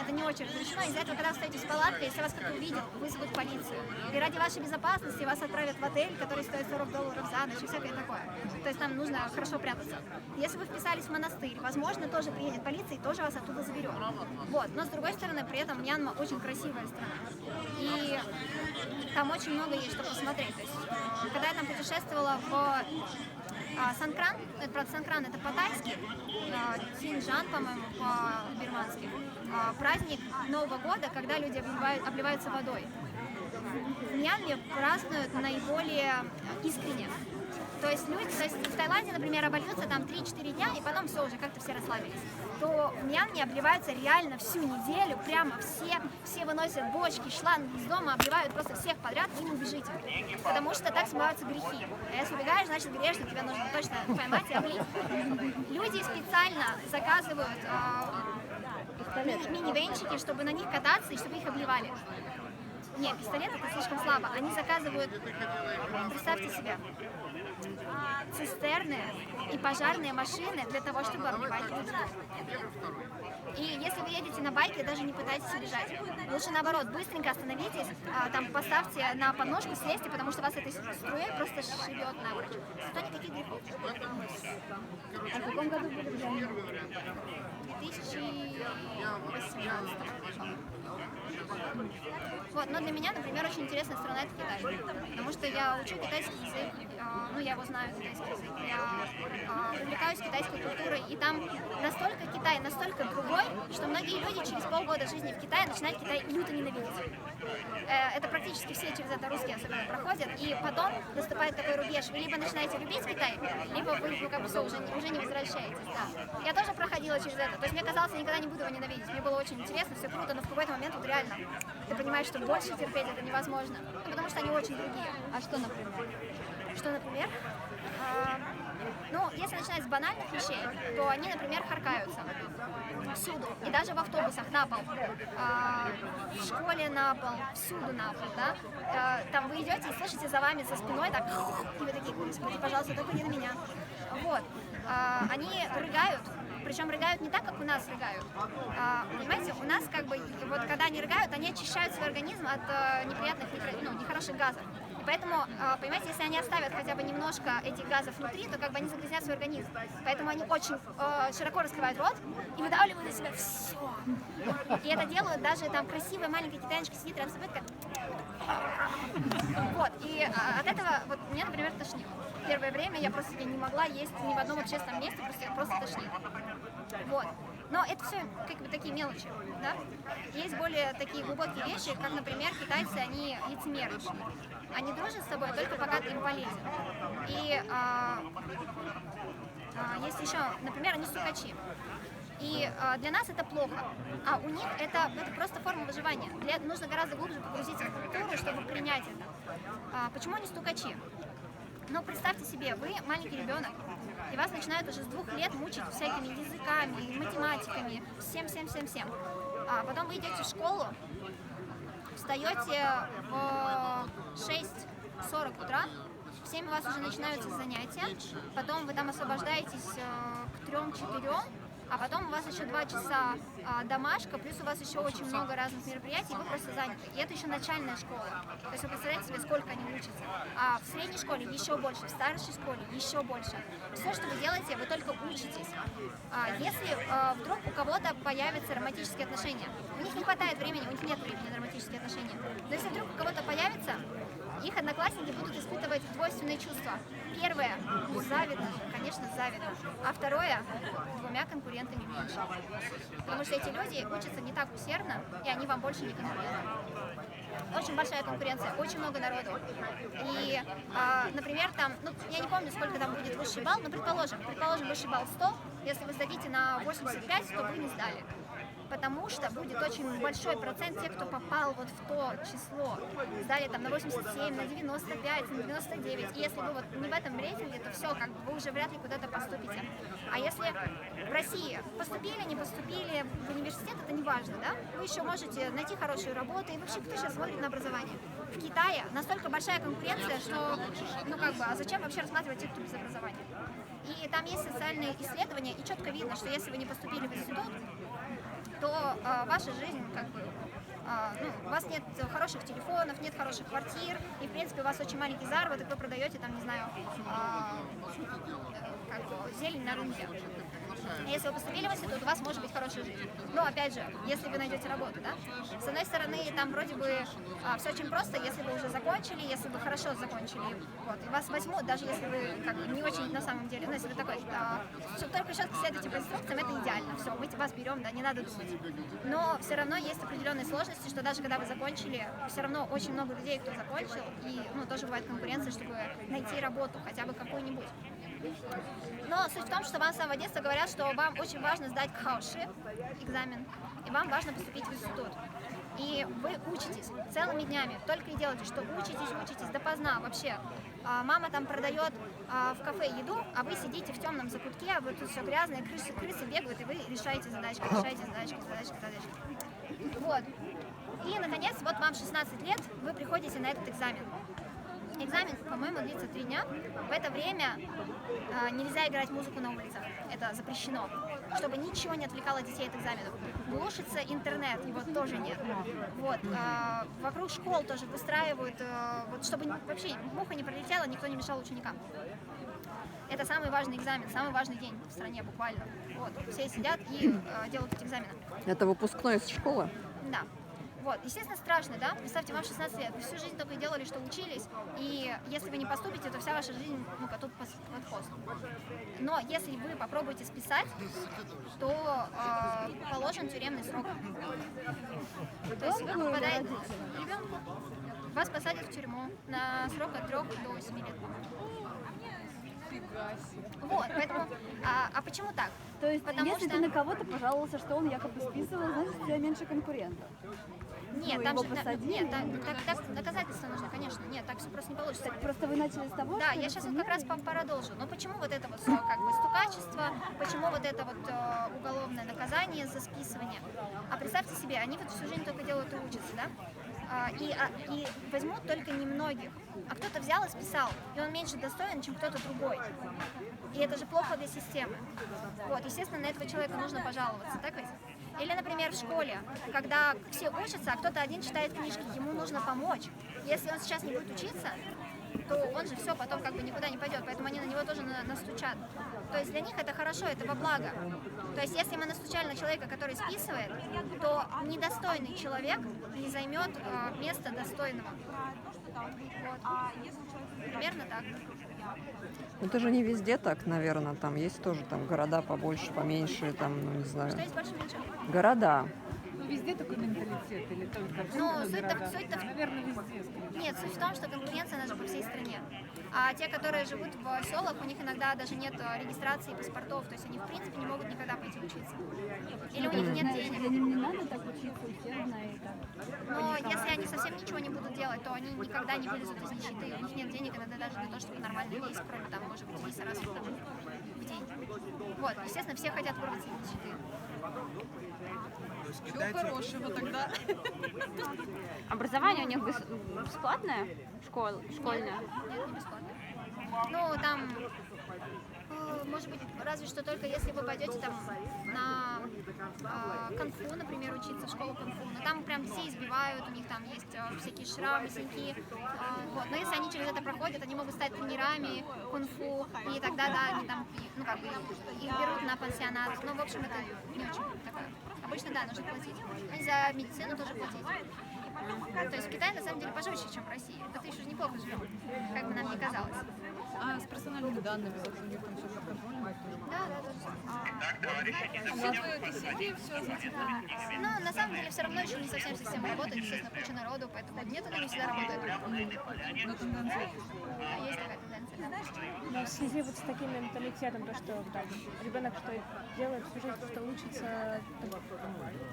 это не очень разрешено. Из-за этого, когда вы стоите в палатке, если вас кто-то увидит, вызовут полицию. И ради вашей безопасности вас отправят в отель, который стоит $40 за ночь и всякое такое. То есть нам нужно хорошо прятаться. Если вы вписались в монастырь, возможно, тоже приедет полиция и тоже вас оттуда заберет. Вот. Но с другой стороны, при этом Мьянма очень красивая страна. И там очень много есть что посмотреть. То есть, когда я там путешествовала в Санкран, это, правда, Санкран это по-тайски, Синьчжан, по-моему, по-бирмански, праздник Нового года, когда люди обливаются водой. В Мьянме празднуют наиболее искренне. То есть люди, то есть в Таиланде, например, обольются там 3-4 дня, и потом все, уже как-то все расслабились. То в Мьянме обливаются реально всю неделю, прямо все выносят бочки, шланги из дома, обливают просто всех подряд, вы не убежите. Потому что так смываются грехи. А если убегаешь, значит грешно, тебя нужно точно поймать и облить. Люди специально заказывают мини-венчики, чтобы на них кататься и чтобы их обливали. Нет, пистолет это слишком слабо. Они заказывают, представьте себе, цистерны и пожарные машины для того, чтобы обливать людей. И если вы едете на байке, даже не пытайтесь убежать. Лучше наоборот, быстренько остановитесь, там поставьте на подножку, слезьте, потому что вас этой струей просто шибет напрочь. Зато никаких грехов. А в каком году были? 2018. Вот, но для меня, например, очень интересная страна это Китай, потому что я учу китайский язык, ну я его знаю, китайский язык, я увлекаюсь китайской культурой, и там настолько Китай, настолько другой, что многие люди через полгода жизни в Китае начинают Китай люто ненавидеть. Это практически все через это русские особенно проходят, и потом наступает такой рубеж, вы либо начинаете любить Китай, либо вы, ну, как бы все, уже не возвращаетесь, да. Я тоже проходила через это, то есть мне казалось, я никогда не буду его ненавидеть, мне было очень интересно, все круто, но в какой-то момент вот реально ты понимаешь, что больше терпеть это невозможно, ну, потому что они очень другие. А что, например? Что, например? Ну, если начинать с банальных вещей, то они, например, харкаются всюду, и даже в автобусах на пол, в школе на пол, всюду на пол, да. Там вы идете и слышите за вами, за спиной так, и вы такие, господи, пожалуйста, только не на меня. Вот. Они рыгают, причем рыгают не так, как у нас рыгают. Понимаете, у нас как бы, вот когда они рыгают, они очищают свой организм от неприятных, нехороших газов. И поэтому, понимаете, если они оставят хотя бы немножко этих газов внутри, то как бы они загрязнят свой организм. Поэтому они очень широко раскрывают рот и выдавливают из себя все. И это делают даже там красивая маленькая китаяночка сидит рядом с собой, такая... Вот, и от этого, вот, меня, например, тошнило. Первое время я просто не могла есть ни в одном общественном месте, просто тошнило. Вот. Но это все как бы такие мелочи, да? Есть более такие глубокие вещи, как, например, китайцы, они лицемеры. Они дружат с тобой только пока ты им полезен. И есть еще, например, они стукачи. И для нас это плохо, а у них это просто форма выживания. Для этого нужно гораздо глубже погрузиться в культуру, чтобы принять это. Почему они стукачи? Ну, представьте себе, вы маленький ребенок, и вас начинают уже с 2 лет мучить всякими языками, математиками, всем. А потом вы идете в школу, встаете в 6:40 утра, в 7 у вас уже начинаются занятия, потом вы там освобождаетесь к 3-4, а потом у вас еще 2 часа домашка, плюс у вас еще очень много разных мероприятий, и вы просто заняты. И это еще начальная школа. То есть вы представляете себе, сколько они учатся. А в средней школе еще больше, в старшей школе еще больше. Все, что вы делаете, вы только учитесь. Если вдруг у кого-то появятся романтические отношения, у них не хватает времени, у них нет времени на романтические отношения. Но если вдруг у кого-то появится, их одноклассники будут испытывать двойственные чувства. Первое – завидно, конечно, завидно. А второе – 2 конкурентами меньше. Потому что эти люди учатся не так усердно, и они вам больше не конкуренты. Очень большая конкуренция, очень много народу. И, например, там, ну, я не помню, сколько там будет высший балл, но предположим, высший балл 100, если вы сдадите на 85, то вы не сдали. Потому что будет очень большой процент тех, кто попал вот в то число, сдали там на 87, на 95, на 99. И если вы вот не в этом рейтинге, то все, как бы вы уже вряд ли куда-то поступите. А если в России поступили, не поступили в университет, это не важно, да? Вы еще можете найти хорошую работу, и вообще кто сейчас смотрит на образование? В Китае настолько большая конкуренция, что, ну как бы, а зачем вообще рассматривать тех, кто без образования? И там есть социальные исследования, и четко видно, что если вы не поступили в институт, то ваша жизнь, как бы, у вас нет хороших телефонов, нет хороших квартир, и, в принципе, у вас очень маленький заработок, вы продаете, там, не знаю, как бы, зелень на рынке. Если вы поступили в институт, у вас может быть хорошая жизнь. Но, опять же, если вы найдете работу, да? С одной стороны, там вроде бы все очень просто, если вы уже закончили, если вы хорошо закончили, вот, и вас возьмут, даже если вы как бы не очень на самом деле, ну, если вы такой, только четко следуете по инструкциям, это идеально, все, мы вас берем, да, не надо думать. Но все равно есть определенные сложности, что даже когда вы закончили, все равно очень много людей, кто закончил, и, ну, тоже бывает конкуренция, чтобы найти работу, хотя бы какую-нибудь. Но суть в том, что вам с самого детства говорят, что вам очень важно сдать хаоши, экзамен, и вам важно поступить в институт. И вы учитесь целыми днями, только и делаете, что учитесь допоздна вообще. Мама там продает в кафе еду, а вы сидите в темном закутке, вы тут все грязное, крысы бегают, и вы решаете задачки. Вот. И, наконец, вот вам 16 лет, вы приходите на этот экзамен. Экзамен, по-моему, длится 3 дня. В это время нельзя играть музыку на улицах. Это запрещено. Чтобы ничего не отвлекало детей от экзаменов. Глушится интернет, его тоже нет. Вот. Вокруг школ тоже выстраивают, вот, чтобы вообще муха не пролетела, никто не мешал ученикам. Это самый важный экзамен, самый важный день в стране буквально. Вот. Все сидят и делают эти экзамены. Это выпускной из школы? Да. Вот, естественно, страшно, да? Представьте, вам 16 лет, вы всю жизнь только и делали, что учились, и если вы не поступите, то вся ваша жизнь, ну, коту под хвост. Но если вы попробуете списать, то положен тюремный срок. То есть вы попадаете ребенку, вас посадят в тюрьму на срок от 3 до 8 лет. Вот, поэтому, а почему так? То есть, Потому если что- ты на кого-то пожаловался, что он якобы списывал, значит, у тебя меньше конкурентов. Нет, Ну, там его же посадили. нет, так доказательства нужно, конечно. Нет, так все просто не получится. Так просто вы начали с того, Да, что я сейчас вот как раз лицемерие- продолжу. Но почему вот это вот как бы стукачество, почему вот это вот уголовное наказание за списывание? А представьте себе, они вот всю жизнь только делают и учатся, да? И возьмут только немногих. А кто-то взял и списал, и он меньше достоин, чем кто-то другой. И это же плохо для системы. Вот, естественно, на этого человека нужно пожаловаться, так ведь? Или, например, в школе, когда все учатся, а кто-то один читает книжки, ему нужно помочь. Если он сейчас не будет учиться, то он же все потом как бы никуда не пойдет, поэтому они на него тоже настучат. То есть для них это хорошо, это во благо. То есть если мы настучали на человека, который списывает, то недостойный человек не займет место достойного. Вот. Примерно так. Ну, это же не везде так, наверное. Там есть тоже там города побольше, поменьше, там, ну, не знаю. Что есть больше-меньше? Города. Ну, везде такой менталитет или только в Ну, крупных суть-то- городах? суть-то в- Наверное, везде, скорее. Нет, суть в том, что конкуренция, она же по всей стране. А те, которые живут в селах, у них иногда даже нет регистрации паспортов, то есть они в принципе не могут никогда пойти учиться. Или у них нет Знаешь, денег. для них не надо так учиться усердно и так. Но если они совсем ничего не будут делать, то они никогда не вылезут из нищеты. У них нет денег иногда даже для того, чтобы нормально есть, кроме там, может быть, рейса раз в день. Вот, естественно, все хотят вырваться из нищеты. Хорошего тогда. Образование у них бесплатное? Школьное? Нет, не бесплатно. Ну, там, может быть, разве что только если вы пойдете там на конфу, например, учиться в школу конфу. Но там прям детей избивают, у них там есть всякие шрамы, синяки. Вот. Но если они через это проходят, они могут стать тренерами кунг-фу, и тогда, да, они там, ну, как бы, их берут на пансионат. Ну, в общем, это не очень такое. Обычно, да, нужно платить. И за медицину тоже платить. То есть в Китае на самом деле пожестче, чем в России. Это еще неплохо живем, как бы нам не казалось. А с персональными данными, вот у них там все под контролем? Да. Ну, на самом деле, все равно еще не совсем система работает, естественно, куча народу, поэтому нет, она не всегда работает. Но тенденция. Есть такая тенденция, да. Но в связи вот с таким менталитетом, то, что там ребенок что делает всю жизнь, что учится,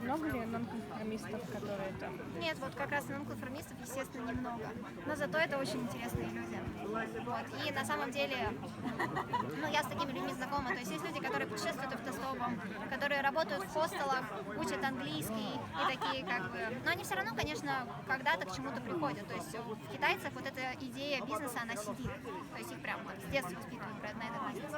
много ли нонконформистов, которые там? Нет, вот как раз нонконформистов, естественно, немного. Но зато это очень интересные люди. Вот. И на самом деле, ну, я с такими людьми знакома. То есть есть люди, которые путешествуют автостопом, которые работают в хостелах, учат английский и такие как бы... Но они все равно, конечно, когда-то к чему-то приходят. То есть в китайцах вот эта идея бизнеса, она сидит. То есть их прям вот с детства воспитывают на этот бизнес.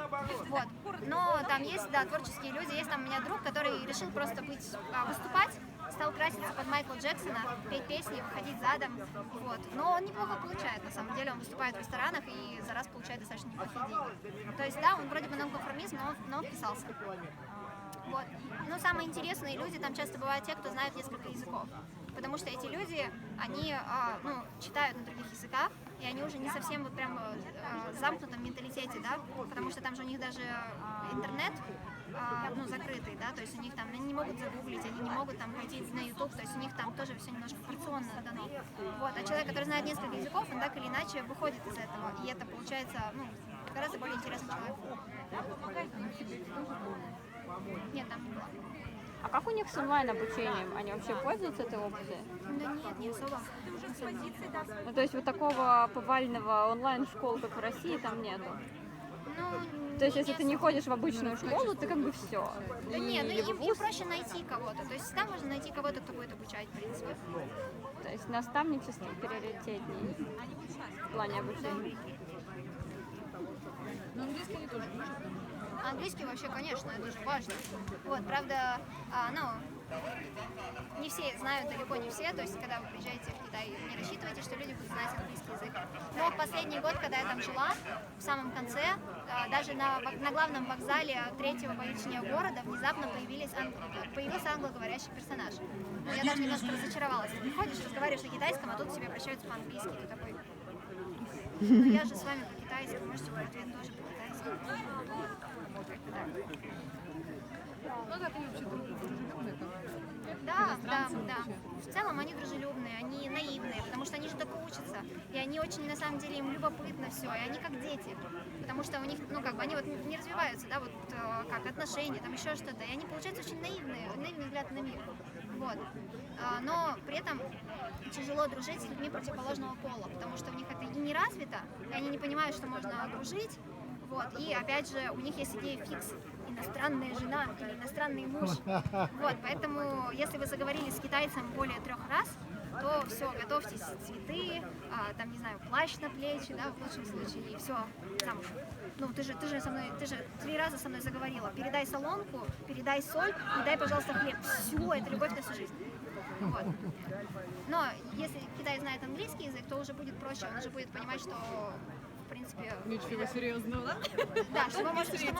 Вот. Но там есть, да, творческие люди. Есть там у меня друг, который решил просто выступать, стал краситься под Майкла Джексона, петь песни, выходить задом. Вот. Но он неплохо получает, на самом деле. Он выступает в ресторанах и за раз получает достаточно неплохие деньги. То есть, да, он вроде бы нонконформист, но он вписался. Вот. Но самые интересные люди там часто бывают те, кто знает несколько языков. Потому что эти люди, они читают на других языках, и они уже не совсем вот прям в замкнутом менталитете, да, потому что там же у них даже интернет закрытый, да, то есть у них там, они не могут загуглить, они не могут там пойти на YouTube, то есть у них там тоже все немножко порционно дано. Вот, а человек, который знает несколько языков, он так или иначе выходит из этого, и это получается, гораздо более интересный человек. Нет, там не было. А как у них с онлайн-обучением? Они вообще пользуются этой опцией? Да нет, не особо. Ну, то есть вот такого повального онлайн-школ, как в России, там нету? Ну, То есть если ты не ходишь в обычную школу, ты как бы все. Да нет, им проще найти кого-то. То есть всегда можно найти кого-то, кто будет обучать, в принципе. То есть наставничество приоритетнее в плане обучения. Но английский они тоже учат. Английский вообще, конечно, это же важно. Вот, правда, не все знают, далеко не все, то есть когда вы приезжаете в Китай, не рассчитывайте, что люди будут знать английский язык. Но в последний год, когда я там жила, в самом конце, даже на главном вокзале третьего по величине города внезапно появился англоговорящий персонаж. Ну, я даже немножко разочаровалась. Ты приходишь, разговариваешь на китайском, а тут к тебе обращаются по-английски. Ты такой, ну я же с вами по-китайски, можете в ответ тоже по-китайски. Ну так они вообще дружелюбные, как Да. В целом они дружелюбные, они наивные, потому что они же только учатся, и они очень, на самом деле, им любопытно все, и они как дети, потому что у них, ну, как бы, они вот не развиваются, да, вот, как отношения, там еще что-то, и они, получаются, очень наивный взгляд на мир, вот. Но при этом тяжело дружить с людьми противоположного пола, потому что у них это и не развито, и они не понимают, что можно окружить, вот, и опять же у них есть идея фикс, иностранная жена или иностранный муж, вот, поэтому если вы заговорили с китайцем более 3 раз, то все, готовьтесь, цветы, там, не знаю, плащ на плечи, да, в лучшем случае, и все, замуж. Ну, ты же 3 раза со мной заговорила, передай солонку, передай соль и дай, пожалуйста, хлеб, все, это любовь на всю жизнь. Вот. Но если Китай знает английский язык, то уже будет проще, он уже будет понимать, что, в принципе... Ничего серьезного, да? Да, что вы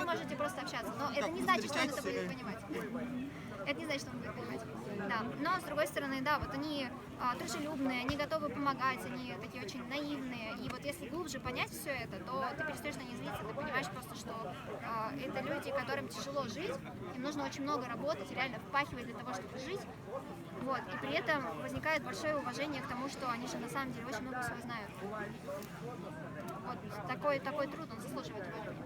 можете просто общаться, но это не значит, что он это будет понимать. Это не значит, что он будет понимать. Да. Но, с другой стороны, да, вот они дружелюбные, они готовы помогать, они такие очень наивные. И вот если глубже понять все это, то ты перестаешь на них злиться, ты понимаешь просто, что это люди, которым тяжело жить, им нужно очень много работать, реально впахивать для того, чтобы жить. Вот. И при этом возникает большое уважение к тому, что они же на самом деле очень много всего знают. Вот такой труд, он заслуживает уважения.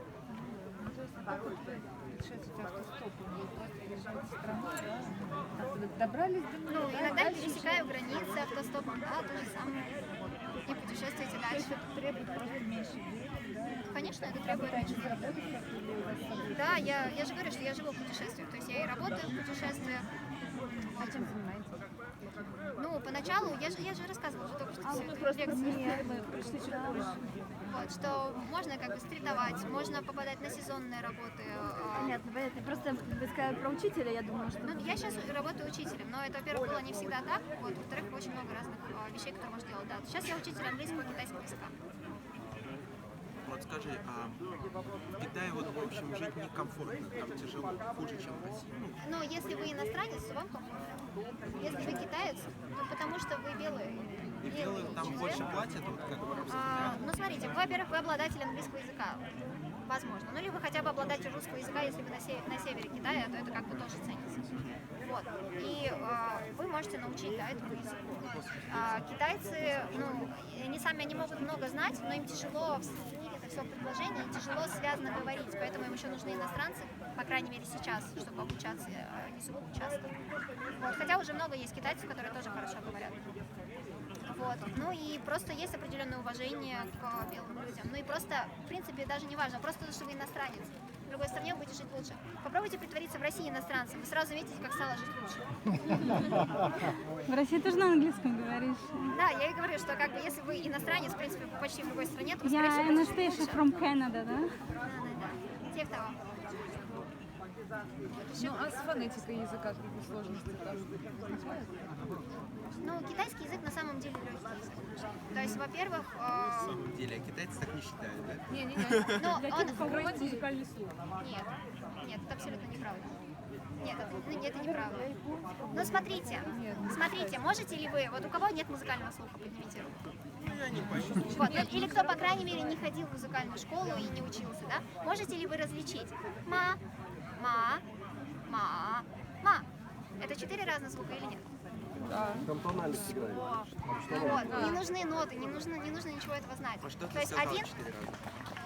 Добрались до Ну, иногда пересекаю границы автостопом, да, то же самое. И путешествуете дальше. требует просто меньше денег, да? Конечно, это требует меньше. Да, я же говорю, что я живу в путешествиях. То есть я и работаю в путешествиях. А чем занимаетесь? Ну, поначалу, я же рассказывала уже только что всю эту Просто лекцию. мы пришли чуть позже. Вот, что можно как бы стритовать, можно попадать на сезонные работы. Понятно. Просто вы сказали про учителя, я думала, что... Ну, я сейчас работаю учителем, но это, во-первых, было не всегда так, вот, во-вторых, очень много разных вещей, которые можно делать. Да. Сейчас я учитель английского и китайского языка. Вот скажи, в Китае вот, в общем, жить некомфортно, там тяжело, хуже, чем в России? Но если вы иностранец, то вам комфортно. Если вы китаец, то потому что вы белые. И белые там больше платят, вот как бы? Ну, смотрите, во-первых, вы обладатель английского языка. Возможно. Ну, либо хотя бы обладатель русского языка, если вы на севере Китая, то это как бы тоже ценится. Вот. И вы можете научить, да, этому языку. Китайцы, ну, они могут много знать, но им тяжело вспомнить это все предложение, им тяжело связно говорить, поэтому им еще нужны иностранцы, по крайней мере сейчас, чтобы обучаться не сугубо часто. Вот. Хотя уже много есть китайцев, которые тоже хорошо говорят. Вот. Ну и просто есть определенное уважение к белым людям. Ну и просто, в принципе, даже не важно, просто то, что вы иностранец. В другой стране будете жить лучше. Попробуйте притвориться в России иностранцем, вы сразу видите, как стало жить лучше. В России тоже на английском говоришь? Да, я и говорю, что как бы если вы иностранец, в принципе, почти в другой стране, то вы, Я скорее всего, будете жить Anastasia лучше. from Canada, да? Да. Типа того. Ну, а с фонетикой языка какие сложности там возникают? Ну, китайский язык на самом деле легкий язык. То есть, во-первых, На самом деле, китайцы так не считают, да? Не-не-не. но Для он... тех, у кого есть музыкальный слух. Нет, это абсолютно неправда. Нет, это неправда. Ну, смотрите, можете ли вы, вот у кого нет музыкального слуха, поднимите руку. Ну, я не боюсь. Вот, или кто, по крайней мере, не ходил в музыкальную школу и не учился, да? Можете ли вы различить ма, ма, ма, ма? Это 4 разных звука или нет? Да. Вот, не нужны ноты, не нужно ничего этого знать. А что То ты есть сказала один, 4 раза?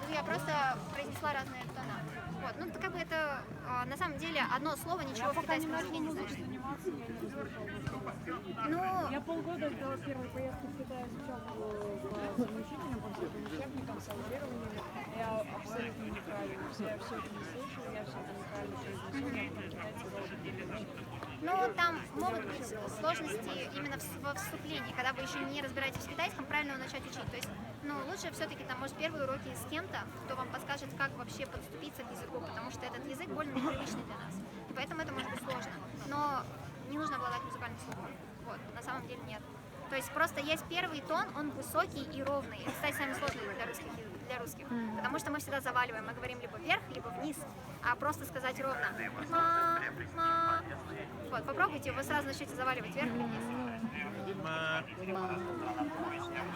ну, я просто произнесла разные тона. Вот, ну, как бы это, на самом деле, одно слово ничего в китайском языке не значит. Ну, Я полгода до первой поездки в Китай изучала по учителям, по всяким учебникам, с аудированием. Я абсолютно неправильно, я все это не слышу, я все это неправильно произнесу, я потом китайцы должны. ну, там могут быть сложности именно во вступлении, когда вы еще не разбираетесь в китайском, правильно его начать учить. То есть, ну, лучше все-таки там, может, первые уроки с кем-то, кто вам подскажет, как вообще подступиться к языку, потому что этот язык больно непривычный для нас. И поэтому это может быть сложно. Но не нужно обладать музыкальным слухом. Вот, на самом деле нет. То есть просто есть первый тон, он высокий и ровный. Это, кстати, самый сложный для русских. Потому что мы всегда заваливаем, мы говорим либо вверх, либо вниз. А просто сказать ровно ма, ма. Вот, попробуйте, вы сразу начнете заваливать вверх или вниз.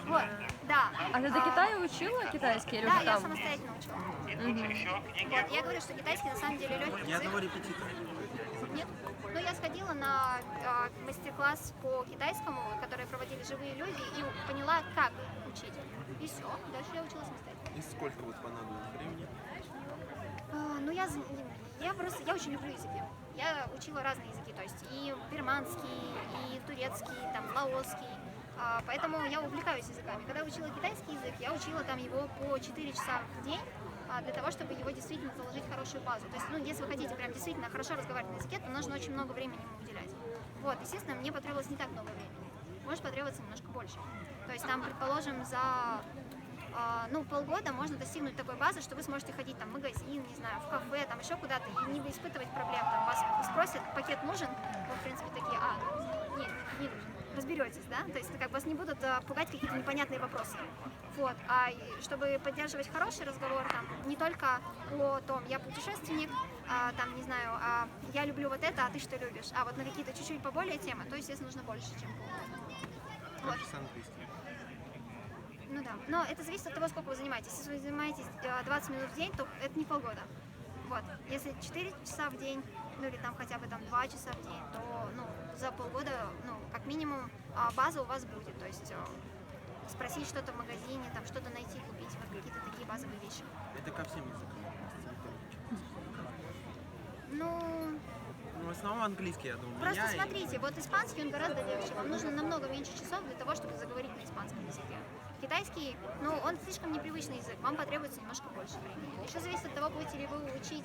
Вот, да. А ты до Китая учила китайский или Да, уже я там? самостоятельно учила. Вот, я говорю, что китайский на самом деле легкий Я язык. говорю репетитор. Нет? Ну, я сходила на мастер-класс по китайскому, который проводили живые люди, и поняла, как учить. И все, дальше я училась самостоятельно. И сколько вот понадобилось времени? Ну, я очень люблю языки. Я учила разные языки, то есть и бирманский, и турецкий, там, лаосский. Поэтому я увлекаюсь языками. Когда учила китайский язык, я учила там его по 4 часа в день, для того, чтобы его действительно заложить в хорошую базу. То есть, ну, если вы хотите прям действительно хорошо разговаривать на языке, то нужно очень много времени ему уделять. Вот, естественно, мне потребовалось не так много времени. Может потребоваться немножко больше. То есть там, предположим, за полгода можно достигнуть такой базы, что вы сможете ходить там в магазин, не знаю, в кафе, там еще куда-то и не испытывать проблем. Там вас спросят, пакет нужен, вы, в принципе, такие, нет, не нужен. Разберетесь, да? То есть как вас не будут пугать какие-то непонятные вопросы. Вот. А чтобы поддерживать хороший разговор, там, не только о том, я путешественник, там, не знаю, я люблю вот это, а ты что любишь, а вот на какие-то чуть-чуть поболее темы, то, естественно, нужно больше, чем вот. Ну да, но это зависит от того, сколько вы занимаетесь. Если вы занимаетесь 20 минут в день, то это не полгода. Вот. Если 4 часа в день, ну или там хотя бы там 2 часа в день, то за полгода, как минимум, база у вас будет. То есть спросить что-то в магазине, там что-то найти, купить, вот какие-то такие базовые вещи. Это ко всем языкам? В основном английский, я думаю. Просто смотрите, вот испанский, он гораздо легче. Вам нужно намного меньше часов для того, чтобы заговорить на испанском языке. Китайский, он слишком непривычный язык, вам потребуется немножко больше времени. Еще зависит от того, будете ли вы учить,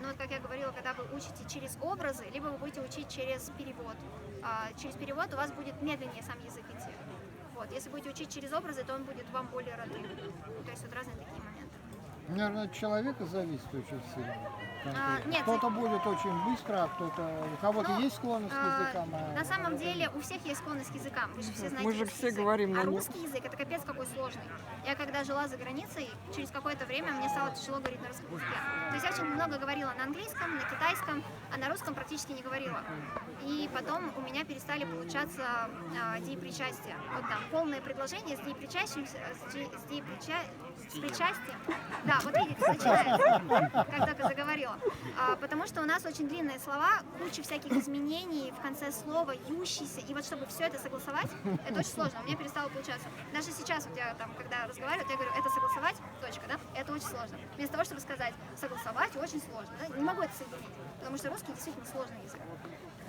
вот как я говорила, когда вы учите через образы, либо вы будете учить через перевод. Через перевод у вас будет медленнее сам язык идти. Вот. Если будете учить через образы, то он будет вам более родным. То есть вот разные такие моменты. Наверное, от человека зависит очень сильно. Нет, Кто-то будет очень быстро, а кто-то... У кого-то есть склонность к языкам. На самом деле у всех есть склонность к языкам. Вы же все знаете. Мы же все язык. говорим на А нем. русский язык это капец какой сложный. Я когда жила за границей, через какое-то время мне стало тяжело говорить на русском языке. То есть я очень много говорила на английском, на китайском, а на русском практически не говорила. И потом у меня перестали получаться деепричастия. Вот там полное предложение с деепричастием, с причастием. Да, вот видите, начинается, как только заговорила. Потому что у нас очень длинные слова, куча всяких изменений в конце слова, ющийся. И вот чтобы все это согласовать, это очень сложно. У меня перестало получаться. Даже сейчас, вот я там, когда разговариваю, я говорю, это согласовать, точка, да? Это очень сложно. Вместо того, чтобы сказать согласовать, очень сложно. Да? Не могу это соединить, потому что русский действительно сложный язык.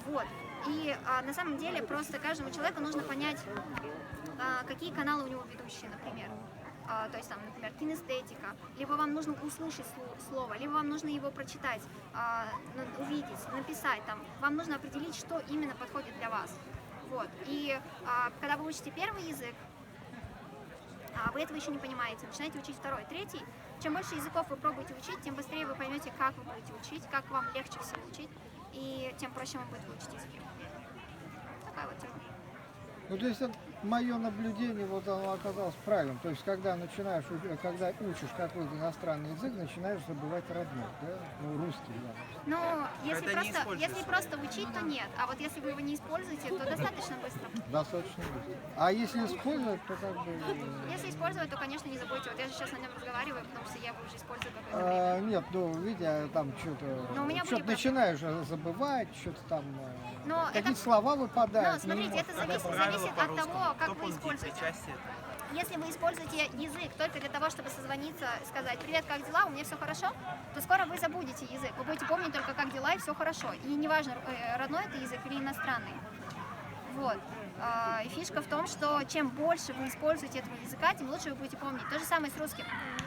Вот. И на самом деле просто каждому человеку нужно понять, какие каналы у него ведущие, например. То есть там, например, кинестетика, либо вам нужно услышать слово, либо вам нужно его прочитать, увидеть, написать, там, вам нужно определить, что именно подходит для вас. Вот. И когда вы учите первый язык, вы этого еще не понимаете, начинаете учить второй, третий. Чем больше языков вы пробуете учить, тем быстрее вы поймете, как вы будете учить, как вам легче всего учить, и тем проще вам будет выучить языки. Такая вот тема. Ну, то есть это мое наблюдение, вот оно оказалось правильным. То есть когда начинаешь, когда учишь какой-то иностранный язык, начинаешь забывать родной, да? Ну, русский, да. Ну, если просто учить, то нет. А вот если вы его не используете, то достаточно быстро. Достаточно быстро. А если использовать, то как бы... Если использовать, то, конечно, не забудьте. Вот я же сейчас на нем разговариваю, потому что я его уже использую какое-то время. Нет, ну, видя, там что-то начинаешь забывать, что-то там... Какие-то слова выпадают. Ну, смотрите, это зависит от того, как вы используете. Если вы используете язык только для того, чтобы созвониться, сказать «Привет, как дела? У меня все хорошо», то скоро вы забудете язык. Вы будете помнить только «Как дела?» и все хорошо. И неважно, родной это язык или иностранный. Вот. И фишка в том, что чем больше вы используете этого языка, тем лучше вы будете помнить. То же самое с русским.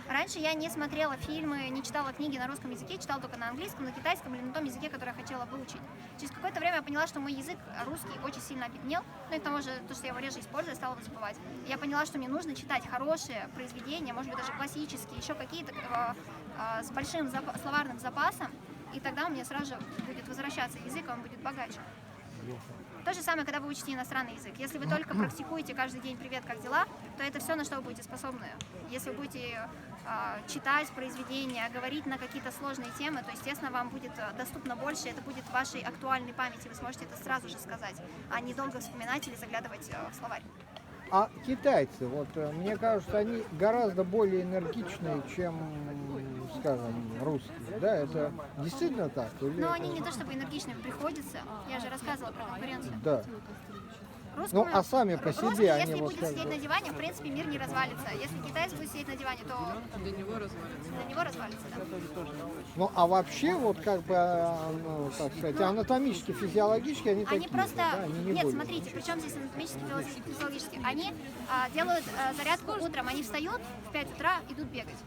Раньше я не смотрела фильмы, не читала книги на русском языке, читала только на английском, на китайском или на том языке, который я хотела выучить. Через какое-то время я поняла, что мой язык русский очень сильно обеднел, ну и к тому же, то, что я его реже использую, я стала его забывать. И я поняла, что мне нужно читать хорошие произведения, может быть, даже классические, еще какие-то с большим словарным запасом, и тогда у меня сразу же будет возвращаться язык, он будет богаче. То же самое, когда вы учите иностранный язык. Если вы только практикуете каждый день «Привет, как дела?», то это все, на что вы будете способны. Если вы будете читать произведения, говорить на какие-то сложные темы, то, естественно, вам будет доступно больше, это будет в вашей актуальной памяти, вы сможете это сразу же сказать, а не долго вспоминать или заглядывать в словарь. А китайцы, вот мне кажется, они гораздо более энергичные, чем, скажем, русские, да, это действительно так? Или Но это- они не то чтобы энергичными приходятся, я же рассказывала про конкуренцию. Да. Русскому- Ну, а сами по себе русский, они если вот будет как сидеть бы- на диване, в принципе, мир не развалится. Если китаец будет сидеть на диване, то Для него развалится. для него развалится, да. Ну, а вообще, вот как бы, ну, так сказать, анатомически, физиологически они такие Они просто... же, да, они не Нет, более. смотрите, причем здесь анатомически, физиологически. Они делают зарядку утром, они встают в 5 утра, идут бегать.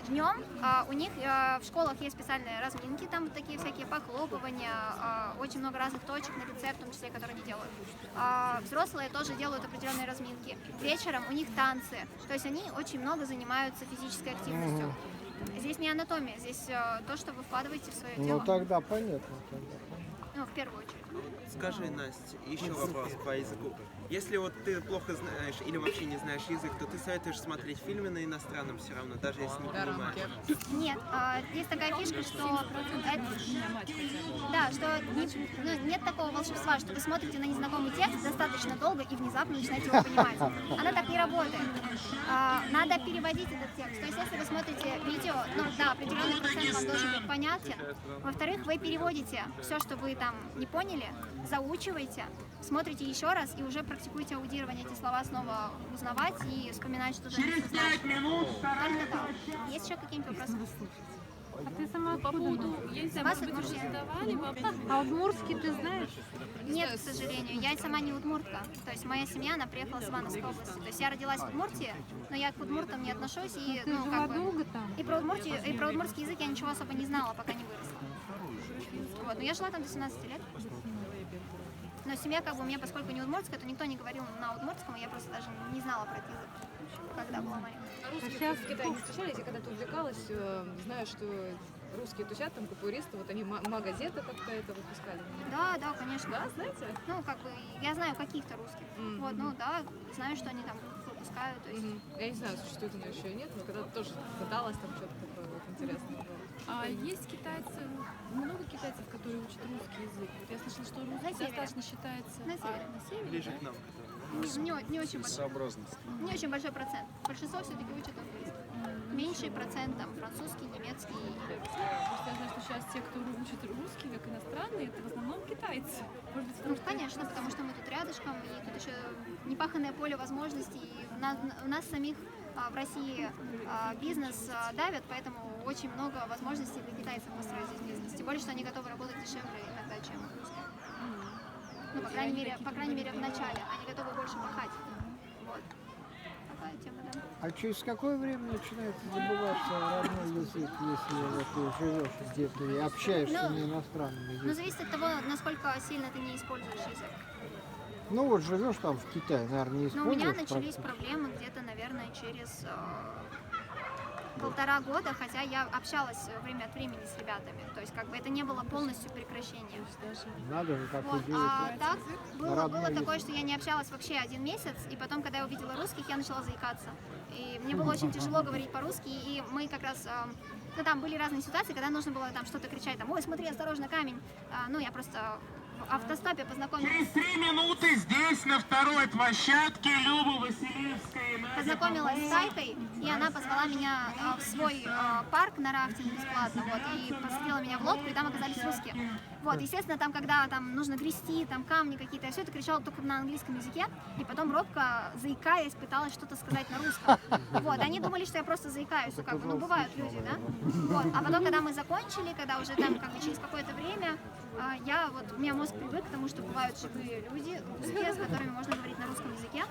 Днем у них в школах есть специальные разминки, там такие всякие похлопывания, очень много разных точек на лице, в том числе, которые они делают. Взрослые тоже делают определенные разминки. Вечером у них танцы, то есть они очень много занимаются физической активностью. Здесь не анатомия, здесь то, что вы вкладываете в свое тело. Ну, тогда понятно. Тогда. Ну, в первую очередь. Скажи, Настя, еще вопрос по языку. Если вот ты плохо знаешь или вообще не знаешь язык, то ты советуешь смотреть фильмы на иностранном все равно, даже если не понимаешь? Нет, есть такая фишка, что да, что нет такого волшебства, что вы смотрите на незнакомый текст достаточно долго и внезапно начинаете его понимать. Она так не работает. Надо переводить этот текст. То есть, если вы смотрите видео, ну да, определенный процент вам должен быть понятен. Во-вторых, вы переводите все, что вы там не поняли, заучиваете, смотрите еще раз и уже практикуйте аудирование, эти слова снова узнавать и вспоминать, что же Через 5 минут Только так. Есть еще какие-нибудь вопросы? А ты сама По поводу, я не знаю, Вас может быть, уже Удмуртия? задавали вопрос. А удмуртский ты знаешь? Нет, к сожалению. Я сама не удмуртка. То есть моя семья, она приехала с Ивановской области. То есть я родилась в Удмуртии, но я к удмуртам не отношусь. И, Ты ну, жила как бы, долго там? и про удмуртию, и про удмуртский язык я ничего особо не знала, пока не выросла. Вот. Но я жила там до 17 лет. Но семья, как бы, у меня, поскольку не удмуртская, то никто не говорил на удмуртском, и я просто даже не знала про этот язык, когда была маленькая. Русские в Китае не встречались, я когда-то увлекалась, знаю, что русские тусят, там капуристы, вот они магазеты как-то это выпускали. Да, да, конечно. Да, знаете? Ну, как бы, я знаю каких-то русских. Вот, ну да, знаю, что они там выпускают. То есть. Я не знаю, существует оно еще или нет, но когда тоже пыталась там что-то такое вот интересное было. А есть китайцы, много китайцев, которые учат русский язык? Вот я слышала, что русский На севере. достаточно считается... На севере. на севере? Ближе к нам. Не очень большой. Не очень большой процент. Большинство все-таки учат английский. Меньший процент там французский, немецкий. Просто я знаю, что сейчас те, кто учат русский как иностранный, это в основном китайцы. Может быть, Ну, потому что конечно, потому что мы тут рядышком, и тут еще непаханное поле возможностей. И у нас самих в России бизнес давят, поэтому очень много возможностей для китайцев построить здесь бизнес. Тем более, что они готовы работать дешевле иногда, чем русские. Ну, по крайней мере, в начале. Они готовы больше пахать. Вот. Такая тема, да. А через какое время начинает забываться родной язык, если вот ты живешь где-то и общаешься Ну, на иностранном Но языке? зависит от того, насколько сильно ты не используешь язык. Ну вот живешь там в Китае, наверное, не Но у используешь. меня начались практически. проблемы где-то, наверное, через 1,5 года, хотя я общалась время от времени с ребятами. То есть как бы это не было полностью прекращение. Надо же, как Вот, удивительно. так было Родной такое, язык. что я не общалась вообще 1 месяц, и потом, когда я увидела русских, я начала заикаться. И мне было очень тяжело говорить по-русски, и мы как раз, ну там были разные ситуации, когда нужно было там что-то кричать, там, ой, смотри, осторожно, камень. Ну, я просто в автостопе познакомилась. Через 3 минуты здесь, на второй площадке, Люба Василевская и Надя Познакомилась с Тайкой, и она позвала меня в свой парк на рафтинг бесплатно, вот, и посадила меня в лодку, и там оказались русские. Вот, естественно, там, когда там нужно грести, там камни какие-то, я все это кричала только на английском языке, и потом робко, заикаясь, пыталась что-то сказать на русском. Вот, они думали, что я просто заикаюсь, ну, как бы, ну, бывают люди, да? Вот, а потом, когда мы закончили, когда уже там, как бы, через какое-то время, у меня мозг привык к тому, что бывают живые люди, русские, с которыми можно говорить на русском языке,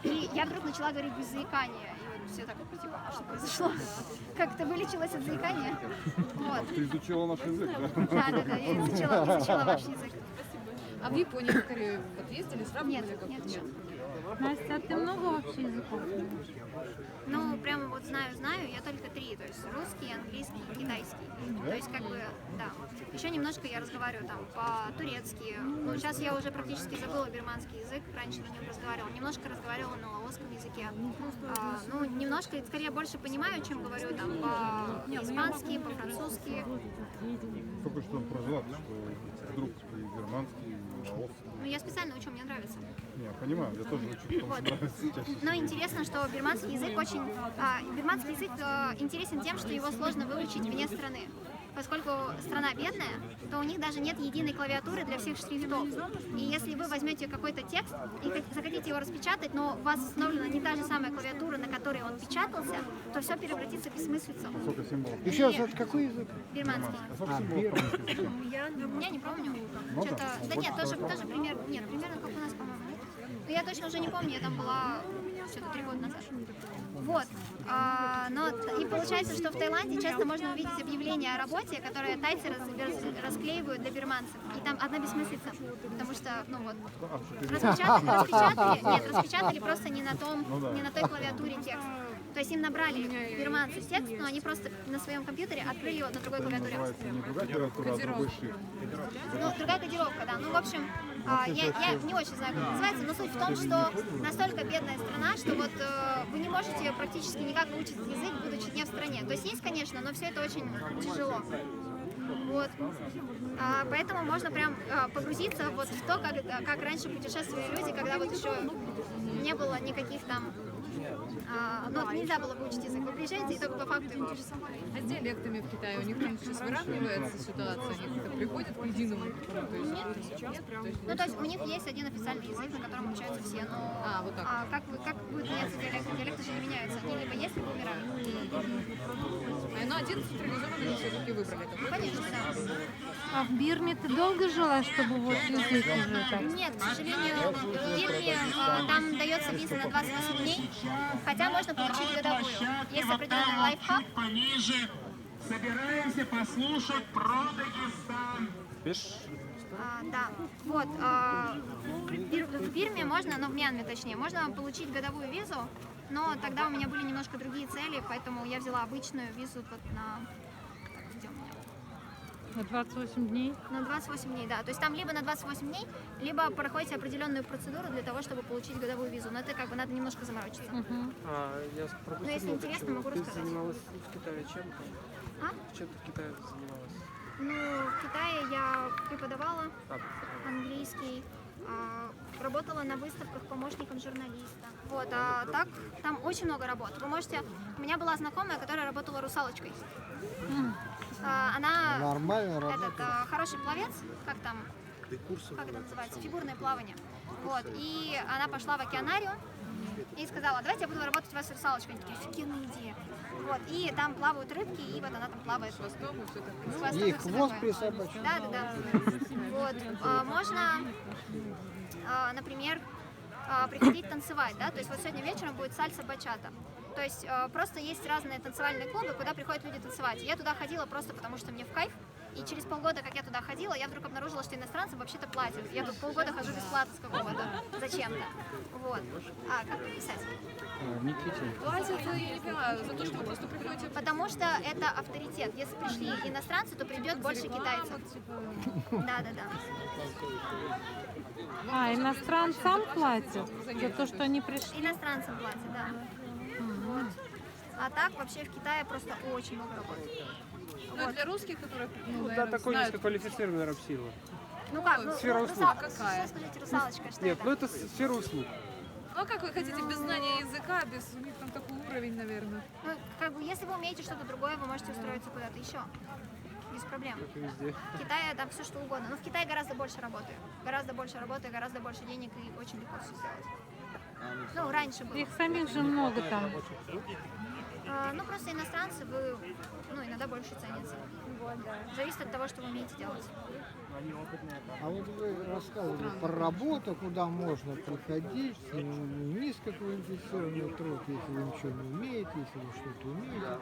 и я вдруг начала говорить без заикания, и вот все так, типа, что произошло? Как-то вылечилась от заикания. Вот. Ты изучила наш язык, да? Да, я изучила ваш язык. А в Японию, в Корею вот ездили, сравнивали? Нет, как-то? нет еще. Настя, а ты много вообще языков знаешь? Ну, прямо вот знаю, я только 3, то есть русский, английский и китайский. То есть, как бы, да. Еще немножко я разговариваю там по-турецки. Ну, сейчас я уже практически забыла бирманский язык, раньше на нем разговаривала. Немножко разговаривала на лаосском языке. Ну, немножко, скорее, больше понимаю, чем говорю там по-испански, по-французски. Только что прожила, что вдруг и германский, и лаосский. Ну, я специально учу, мне нравится. Я понимаю, я тоже учу, потому что нравится чаще всего. Но интересно, что бирманский язык бирманский язык интересен тем, что его сложно выучить вне страны. Поскольку страна бедная, то у них даже нет единой клавиатуры для всех шрифтов. И если вы возьмете какой-то текст и захотите его распечатать, но у вас установлена не та же самая клавиатура, на которой он печатался, то все превратится в бессмыслицу. Сколько символов? Еще раз, это какой язык? Бирманский. А, бирманский. Я не помню. Что-то... Да нет, тоже примерно. Нет, примерно как у нас, по-моему, нет. Но я точно уже не помню, я там была что-то 3 года назад. Вот. Но и получается, что в Таиланде часто можно увидеть объявления о работе, которые тайцы расклеивают для бирманцев. И там одна бессмыслица, потому что, ну вот, распечатали просто не на той клавиатуре текст. То есть им набрали бирманцы текст, но они просто на своем компьютере открыли его на другой клавиатуре. Не другая клавиатура, а другой шрифт. Ну, другая кодировка, да. Ну, в общем, я не очень знаю, как это называется, но суть в том, что настолько бедная страна, что вот вы не можете практически никак выучить язык, будучи не в стране. То есть есть, конечно, но все это очень тяжело. Вот. Поэтому можно прям погрузиться вот в то, как раньше путешествовали люди, когда вот еще не было никаких там... Ну, вот нельзя было выучить язык. Вы приезжаете и только по факту его учите. А с диалектами в Китае у них там сейчас выравнивается ситуация, они как-то приходят к единому какому-то языку? Ну, то есть у них есть один официальный язык, на котором общаются все, но вот так. Как будет меняться диалект? Диалекты же не меняются. Они либо есть, либо умирают. Но один централизованный они все-таки выбрали. Ну, конечно, да. А в Бирме ты долго жила, чтобы вот язык уже так? Нет, к сожалению, в Бирме там дается виза на 28 дней, хотя можно получить годовую. Есть определенный лайфхак. Пониже. Собираемся послушать про Дагестан. Да, вот. В Бирме можно, в Мьянме точнее, можно получить годовую визу, но тогда у меня были немножко другие цели, поэтому я взяла обычную визу вот на... Где у меня? На 28 дней? На 28 дней, да. То есть там либо на 28 дней, либо проходите определенную процедуру для того, чтобы получить годовую визу. Но это как бы надо немножко заморочиться. Я пропустил, но если интересно, могу рассказать. Ты занималась в Китае чем? Чем ты в Китае занималась? Ну, в Китае я преподавала английский, работала на выставках помощником журналиста. Вот, а так там очень много работ. Вы можете... У меня была знакомая, которая работала русалочкой. Она хороший пловец, как это называется, фигурное плавание. Вот, и она пошла в океанарию и сказала: давайте я буду работать у вас с русалочкой. Они такие: офигенная идея. Вот, и там плавают рыбки, и вот она там плавает. С хвостом и хвост присобачен. Да. Вот, можно, например, приходить танцевать, да, то есть вот сегодня вечером будет сальса-бачата. То есть просто есть разные танцевальные клубы, куда приходят люди танцевать. Я туда ходила просто потому, что мне в кайф. И через полгода, как я туда ходила, я вдруг обнаружила, что иностранцам вообще-то платят. Я тут полгода хожу бесплатно с какого-то, зачем-то. Вот. Как написать? Никитин. Платят, я не понимаю, за то, что вы просто приходите... Потому что это авторитет. Если пришли иностранцы, то придет больше китайцев. Да. Иностранцам платят за то, что они пришли? Иностранцам платят, да. Вот. А так вообще в Китае просто очень много работы. Ну, для русских, которые, такой низкоквалифицированный рабсила. Ну как, сфера услуг. Что скажите, русалочка, что Нет, это? это сфера услуг. Ну, а как вы хотите, без знания языка, без у них там такой уровень, наверное? Ну, как бы, если вы умеете что-то другое, вы можете устроиться куда-то еще. Без проблем. В Китае там все что угодно. Но в Китае гораздо больше работы. Гораздо больше денег и очень легко все сделать. Ну, раньше было. Их самих же много там. Ну, просто иностранцы, вы, иногда больше ценятся. Зависит от того, что вы умеете делать. А вот вы рассказывали про работу, куда можно приходить, низкоквалифицированный труд, если вы ничего не умеете, если вы что-то умеете.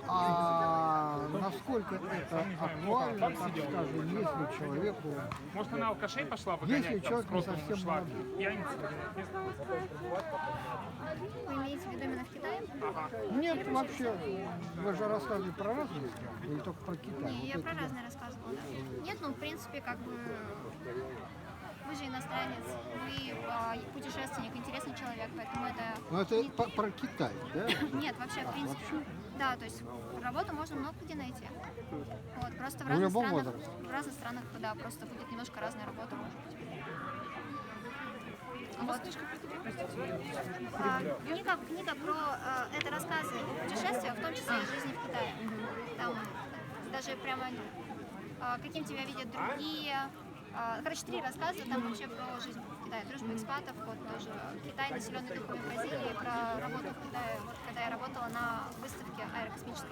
А насколько это актуально, так скажем, если человеку... Может, она алкашей пошла выгонять? Если человек не совсем молодой. Вы имеете в виду именно в Китае? Нет, вообще, вы же рассказывали про разные страны, или только про Китай? Не, я про разные рассказывала, да. Нет, в принципе, как бы, вы же иностранец, вы путешественник, интересный человек, поэтому это... Ну, это про Китай, да? Нет, вообще, в принципе, да, то есть работу можно много где найти. Вот, просто в разных странах, да, просто будет немножко разная работа, может быть. А у вас книжка про какие, простите, Книга про это рассказы о путешествиях, в том числе и жизни в Китае. Там даже прямо каким тебя видят другие. Короче, 3 рассказа там вообще про жизнь в Китае. Дружба экспатов, вот тоже Китай, населенный духами Бразилии, про работу в Китае, вот когда я работала на выставке аэрокосмической.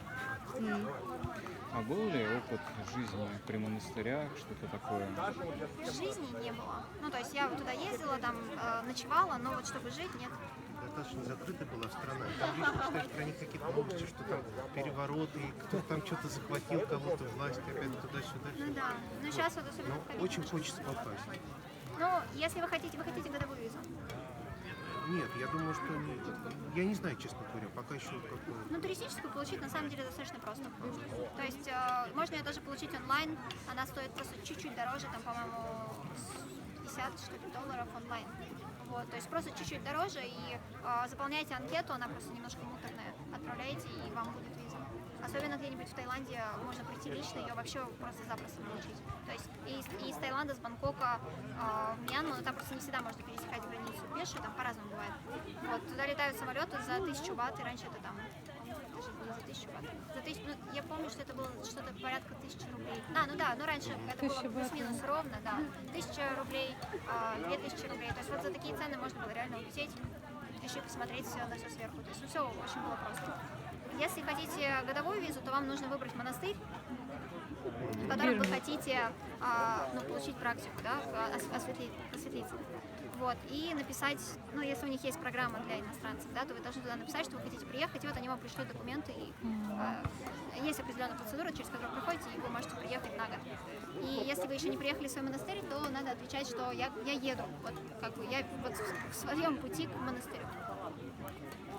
А был ли опыт жизни при монастырях, что-то такое? Жизни не было. Ну, то есть я вот туда ездила, там ночевала, но вот чтобы жить, нет. Достаточно закрытая была страна. Там вечно читаешь про них какие-то новости, что там перевороты, кто-то там что-то захватил, кого-то власть, опять туда-сюда. Ну да, но сейчас вот особенно в ковид. Очень хочется попасть. Ну, если вы хотите годовую визу. Нет, я думаю, что я не знаю, честно говоря, пока еще какой. Ну, туристическую получить на самом деле достаточно просто. То есть можно ее даже получить онлайн, она стоит просто чуть-чуть дороже, там, по-моему, 50 что ли долларов онлайн. Вот, то есть просто чуть-чуть дороже, и заполняете анкету, она просто немножко муторная, отправляете, и вам будет виза. Особенно где-нибудь в Таиланде можно прийти лично, ее вообще просто запросто получить. То есть и из Таиланда, с Бангкока в Мьянму, но там просто не всегда можно пересекать границу пешо, там по-разному бывает. Вот, туда летают самолеты за 1000 бат, и раньше это там даже было за 1000 бат. Ну, я помню, что это было что-то порядка 1000 рублей. Ну да, ну раньше это было плюс-минус ровно, да. 1000 рублей, 2000 рублей. То есть вот за такие цены можно было реально улететь, еще посмотреть на все сверху. То есть ну, все очень было просто. Если хотите годовую визу, то вам нужно выбрать монастырь, в котором вы хотите получить практику, да, осветлиться. Вот, и написать, ну, если у них есть программа для иностранцев, да, то вы должны туда написать, что вы хотите приехать, и вот они вам пришлют документы, и есть определенная процедура, через которую проходите, и вы можете приехать на год. И если вы еще не приехали в свой монастырь, то надо отвечать, что я еду, вот, как бы, я вот в своем пути к монастырю.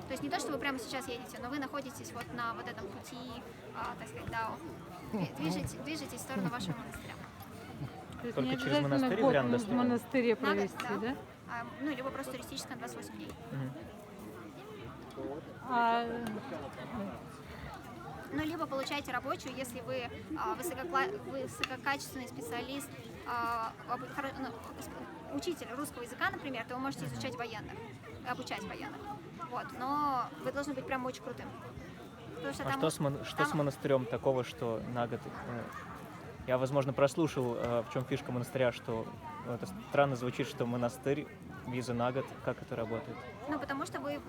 То есть не то, что вы прямо сейчас едете, но вы находитесь вот на вот этом пути, так сказать, дао, движетесь в сторону вашего монастыря. Только через монастырь вариант доступен? В монастыре провести, да? Ну, либо просто туристическое 28 дней. Ну, либо получаете рабочую, если вы высококачественный специалист, учитель русского языка, например, то вы можете изучать военных, обучать военных. Вот, но вы должны быть прям очень крутым. Что с монастырем такого, что на год? Я, возможно, прослушал, в чем фишка монастыря, что это странно звучит, что монастырь, виза на год, как это работает? Ну, потому что вы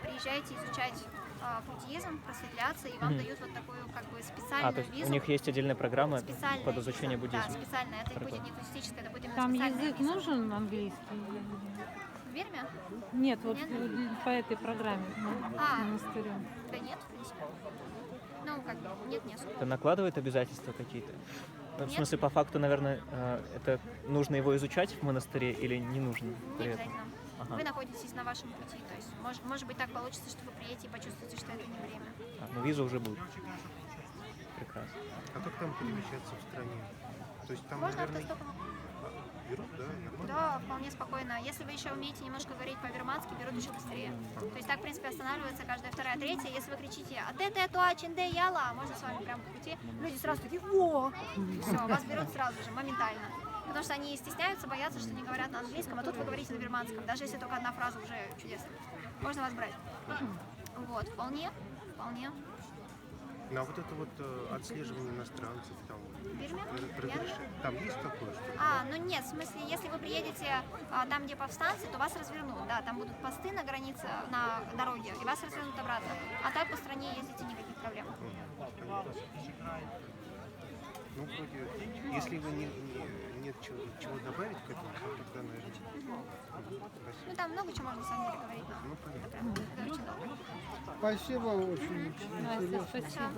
приезжаете изучать буддизм, просветляться, и вам дают вот такую как бы специальную то есть визу. У них есть отдельная программа под изучение буддизма? Да, специальная. Это будет не туристическая, это будет именно там специальная язык виза. нужен английский? В Бирме? Нет, вот по этой программе монастыря. Да нет, в принципе. Ну, как бы, нет, не особо. Это накладывает обязательства какие-то? Ну, в смысле, по факту, наверное, это нужно его изучать в монастыре или не нужно? Не обязательно. Вы находитесь на вашем пути. То есть, может быть, так получится, что вы приедете и почувствуете, что это не время. Но виза уже будет. Прекрасно. А как там перемещаться в стране? То есть там, можно наверное, автостопом. берут, да, нормально? Да, вполне спокойно. Если вы еще умеете немножко говорить по-бирмански, берут еще быстрее. То есть так, в принципе, останавливается каждая вторая, третья. Если вы кричите «Атэ-тэ туа чиндэ яла», можно с вами прямо по пути. Люди сразу такие «Во!» Все, вас берут сразу же, моментально. Потому что они стесняются, боятся, что не говорят на английском, а тут вы говорите на бирманском. Даже если только одна фраза, уже чудесно. Можно вас брать. Вот, вполне. Ну, а вот это вот отслеживание иностранцев там, Бирме? там есть такое, что? Ну нет, в смысле, если вы приедете там, где повстанцы, то вас развернут, да, там будут посты на границе, на дороге, и вас развернут обратно. А так по стране ездите, никаких проблем. Ну, вроде, если вы нет чего добавить к этому, то тогда, наверное... Ну, там много чего можно, на самом деле, говорить. Ну, понятно. Это очень долго. Спасибо, очень интересно. Спасибо.